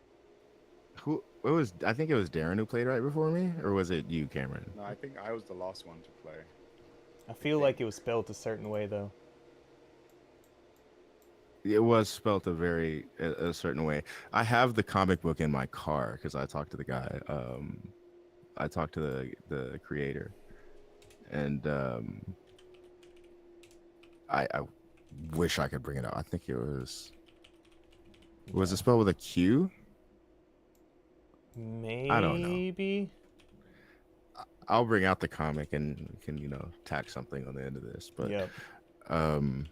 I think it was Darren who played right before me, or was it you, Cameron? No, I think I was the last one to play. I feel like it was spelled a certain way though. It was spelt a certain way. I have the comic book in my car because I talked to the guy. I talked to the creator, and I wish I could bring it up. I think it was it spelled with a Q? Maybe. I don't know. I'll bring out the comic and we can tack something on the end of this. But Yep. um,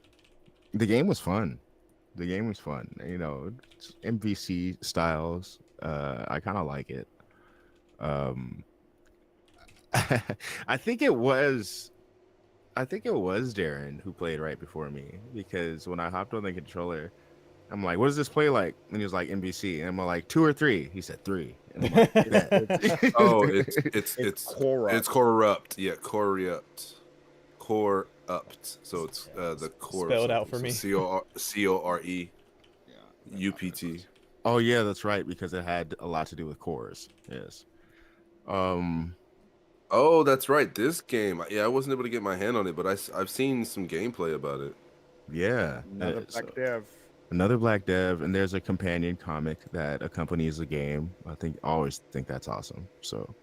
the game was fun. The game was fun. It's MVC styles. I kind of like it. Um, I think it was. I think it was Darren who played right before me because when I hopped on the controller, I'm like, "What does this play like?" And he was like, "NBC," and I'm like, 2 or 3. He said 3, and I'm like, "Bet." Oh, It's Korra. it's corrupt. Yeah, corrupt. Corrupt. So it's the core. Spell it of out for something. me. So CORE Yeah, UPT. Oh yeah, that's right because it had a lot to do with cores. Yes. Um. Oh, that's right. This game. Yeah, I wasn't able to get my hand on it, but I've seen some gameplay about it. Yeah. another black dev. Another black dev, and there's a companion comic that accompanies the game. I always think that's awesome. So,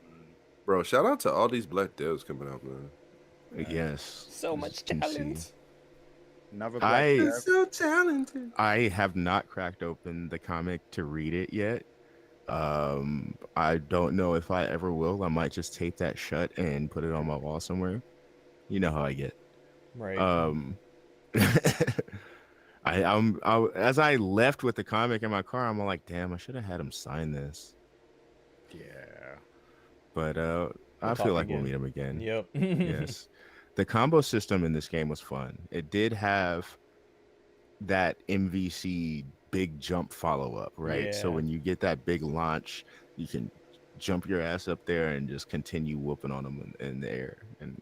Bro, shout out to all these black devs coming out, man. yes. So as much you can see. talent. Another black dev. So talented. I have not cracked open the comic to read it yet. I don't know if I ever will. I might just tape that shut and put it on my wall somewhere. You know how I get. Right. As I left with the comic in my car, I'm like, damn, I should have had him sign this. Yeah. But I talk feel like again. we'll meet him again. Yep. Yes. The combo system in this game was fun. It did have that MVC big jump follow up, right? So Yeah. when you get that big launch, you can jump your ass up there and just continue whooping on them in the air. And,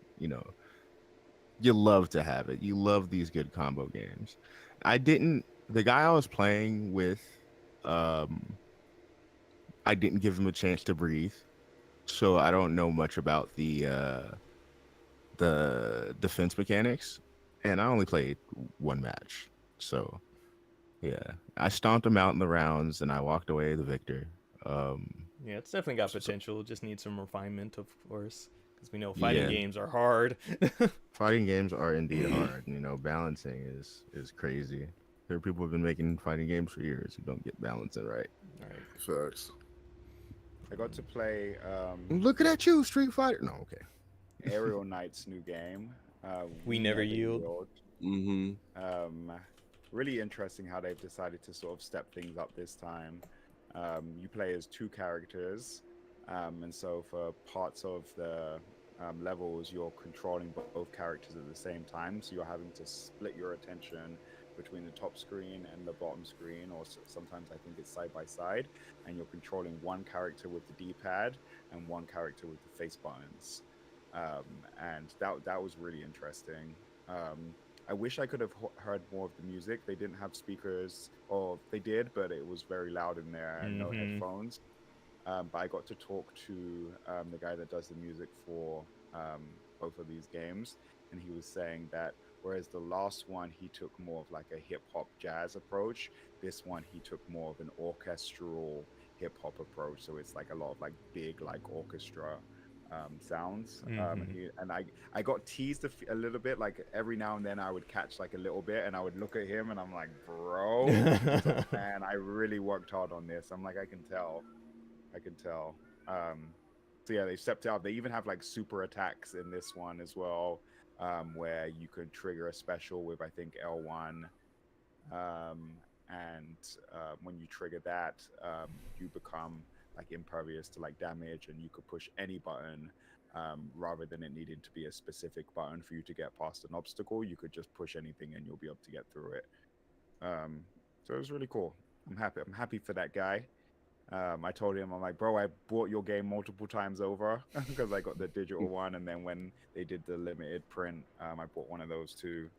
you love to have it. You love these good combo games. The guy I was playing with, I didn't give him a chance to breathe. So I don't know much about the defense mechanics. And I only played one match. So, yeah, I stomped him out in the rounds, and I walked away the victor. Yeah, it's definitely got potential. Just needs some refinement, of course, because we know fighting Yeah. games are hard. Fighting games are indeed hard. Balancing is crazy. There are people who've been making fighting games for years who don't get balancing right. All right. Facts. I got to play Looking at you, Street Fighter. No, okay. Aerial Knight's new game. We Never Yield. Mm-hmm. Really interesting how they've decided to sort of step things up this time. You play as 2 characters, and so for parts of the levels, you're controlling both characters at the same time. So you're having to split your attention between the top screen and the bottom screen, or sometimes I think it's side by side, and you're controlling one character with the D-pad and one character with the face buttons. And that was really interesting. I wish I could have heard more of the music. They didn't have speakers, or they did, but it was very loud in there and no headphones. But I got to talk to the guy that does the music for both of these games, and he was saying that whereas the last one he took more of like a hip hop jazz approach, this one he took more of an orchestral hip hop approach. So it's like a lot of like big like orchestra sounds. And I got teased a little bit, like every now and then I would catch like a little bit and I would look at him and I'm like, bro, man, I really worked hard on this. I'm like, I can tell. So yeah, they stepped up. They even have like super attacks in this one as well, where you could trigger a special with I think L1, and when you trigger that, you become like impervious to like damage, and you could push any button, rather than it needing to be a specific button for you to get past an obstacle. You could just push anything and you'll be able to get through it. So it was really cool. I'm happy for that guy. I told him, I'm like, bro, I bought your game multiple times over because I got the digital one, and then when they did the limited print, I bought one of those too.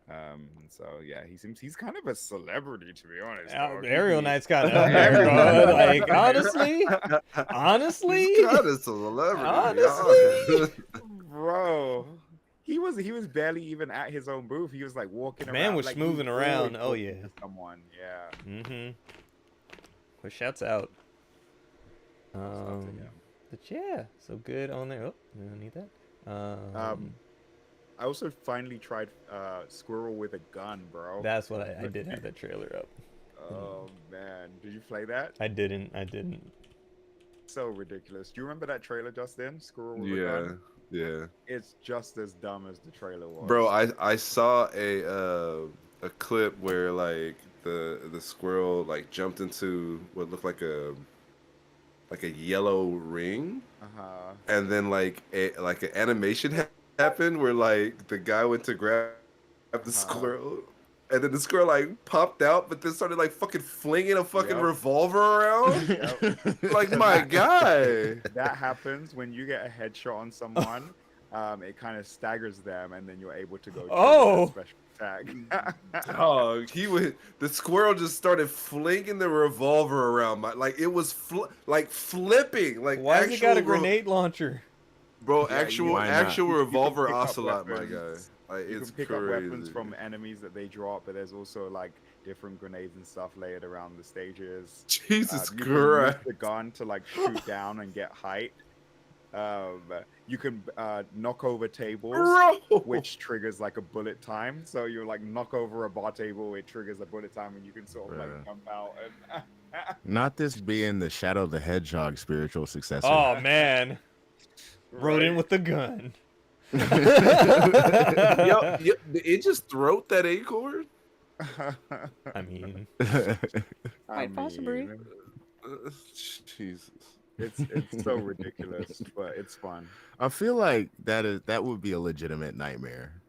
And so yeah, he's kind of a celebrity, to be honest. Aerial Knight's got up there, bro. Like honestly, He's kind of celebrity. honestly, bro. He was barely even at his own booth. He was like walking around. Man was like, moving around. Oh yeah. Someone, yeah. Mm-hmm. Well, shouts out. But yeah, so good on there. Oh, we don't need that. I also finally tried Squirrel with a gun, bro. That's what I did have that trailer up. Oh man, did you play that? I didn't. so ridiculous. Do you remember that trailer, Justin? Squirrel with a Yeah, gun? yeah. It's just as dumb as the trailer Bro, was. I saw a clip where like the squirrel like jumped into what looked like a yellow ring, Uh-huh. and then like an animation happened where like the guy went to grab the Uh-huh. squirrel, and then the squirrel like popped out, but then started like fucking flinging a fucking Yep. revolver around. Yep. Like my That guy. that happens when you get a headshot on someone. It kind of staggers them, and then you're able to go trigger that Oh, special attack. Dog, the squirrel just started flinging the revolver around like it was like flipping like why's it got actual a grenade launcher? bro Yeah, why not? actual you can revolver pick up ocelot, my guy. weapons. Like You it's can pick up weapons crazy. from enemies that they drop, but there's also like different grenades and stuff layered around the stages. Jesus You can use Christ. the gun to like shoot down and get height. You can knock over tables, Bro. which triggers like a bullet time. So you like knock over a bar table, it triggers a bullet time, and you can sort of like Bruh. jump out. And Not this being the Shadow the Hedgehog spiritual successor. Oh man, rode in Right. with the gun. Yo, it just throat that acorn. I mean, I Quite possibly. mean, Jesus. it's so ridiculous, but it's fun. I feel like that would be a legitimate nightmare.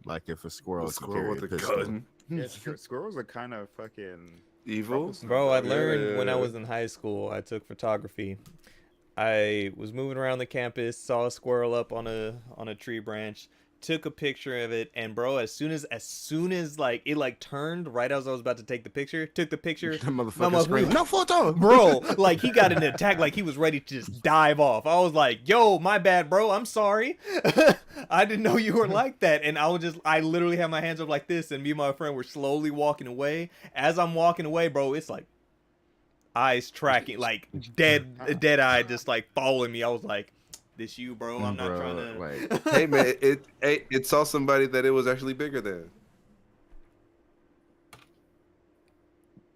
Like if a squirrel A could squirrel carry with a a pistol. gun. Yeah, squirrels are kind of fucking Evil. bro, I Yeah, learned when I yeah. was in high school. I took photography. I was moving around the campus, saw a squirrel up on a tree branch, took a picture of it, and bro, as soon as like it like turned right as I was about to take the picture, took the picture, The my motherfucker screaming, motherfucker- "No photo, bro, like he got an attack, like he was ready to just dive off. I was like, yo, my bad, bro, I'm sorry. I didn't know you were like that. And I literally had my hands up like this, and me and my friend were slowly walking away. As I'm walking away, bro, it's like eyes tracking, like dead eye, just like following me. I was like, this you, bro, I'm not Bro, trying to like, Hey man, it saw somebody that it was actually bigger than.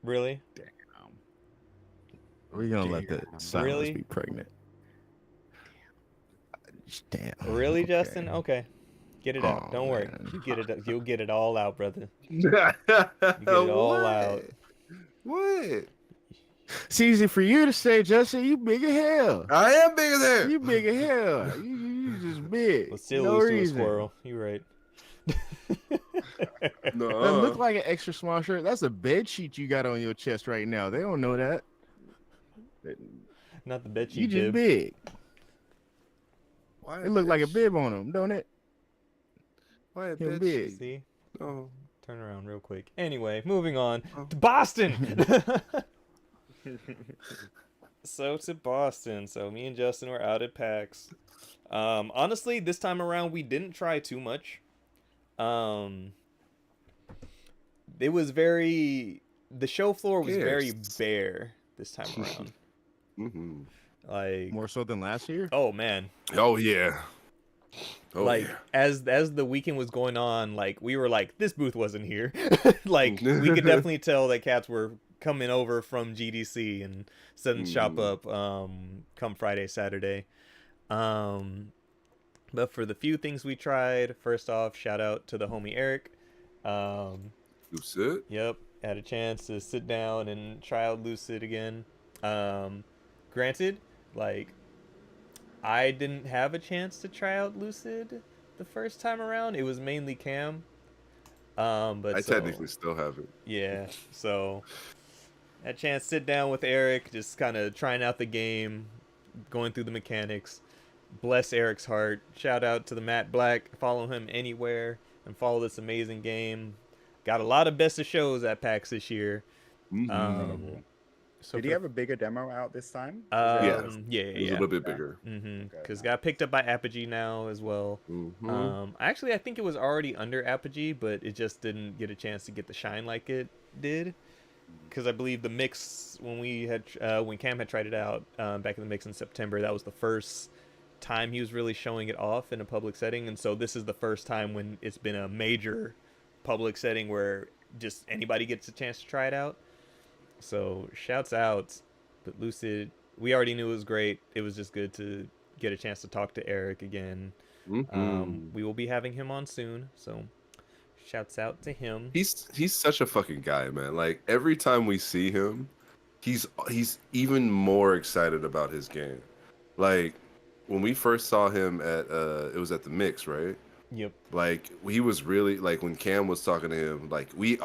really. we're gonna let the Damn. silence Really? be pregnant. Damn. Really, Okay. Justin? Okay. Get it out. Oh, Don't worry. man. You get it. You'll get it all out, brother. You get it all out. What? It's easy for you to say, Justin. You big as hell. I am bigger than. You big as hell. You just big. Let's still no lose to a reason. squirrel. You're right. No. That look like an extra small shirt. That's a bed sheet you got on your chest right now. They don't know that. Not the bet You you just did. big. Why It look like a bib on them, don't it? Why a Him bitch? big. See? Oh. Turn around real quick. Anyway, moving on Oh. to Boston. So to Boston. So me and Justin were out at PAX. Honestly, this time around we didn't try too much. It was the show floor was very Yes. bare this time around. Mm-hmm. Like, More so than last year. oh man. Oh yeah. Oh Like yeah. as the weekend was going on, like we were like, this booth wasn't here. Like we could definitely tell that cats were coming over from GDC and setting shop up come Friday, Saturday. But for the few things we tried, first off, shout out to the homie Eric. Lucid. Yep, had a chance to sit down and try out Lucid again. Granted, like I didn't have a chance to try out Lucid the first time around. It was mainly Cam. But I so, technically still have it. yeah, so had a chance to sit down with Eric, just kind of trying out the game, going through the mechanics. Bless Eric's heart. Shout out to the Matt Black. Follow him anywhere and follow this amazing game. Got a lot of best of shows at PAX this year. Mhm. So Did he have a bigger demo out this time? yeah, It was a little bit bigger. Because got picked up by Apogee now as well. Mhm. Actually, I think it was already under Apogee, but it just didn't get a chance to get the shine like it did. Because I believe the mix when Cam had tried it out back in the mix in September, that was the first time he was really showing it off in a public setting, and so this is the first time when it's been a major public setting where just anybody gets a chance to try it out. So shouts out, but Lucid we already knew it was great. It was just good to get a chance to talk to Eric again. Mm-hmm. We will be having him on soon, so shouts out to him. He's such a fucking guy, man. Like every time we see him, he's even more excited about his game. Like when we first saw him at it was at the mix, right? Yep. Like he was really like when Cam was talking to him, like we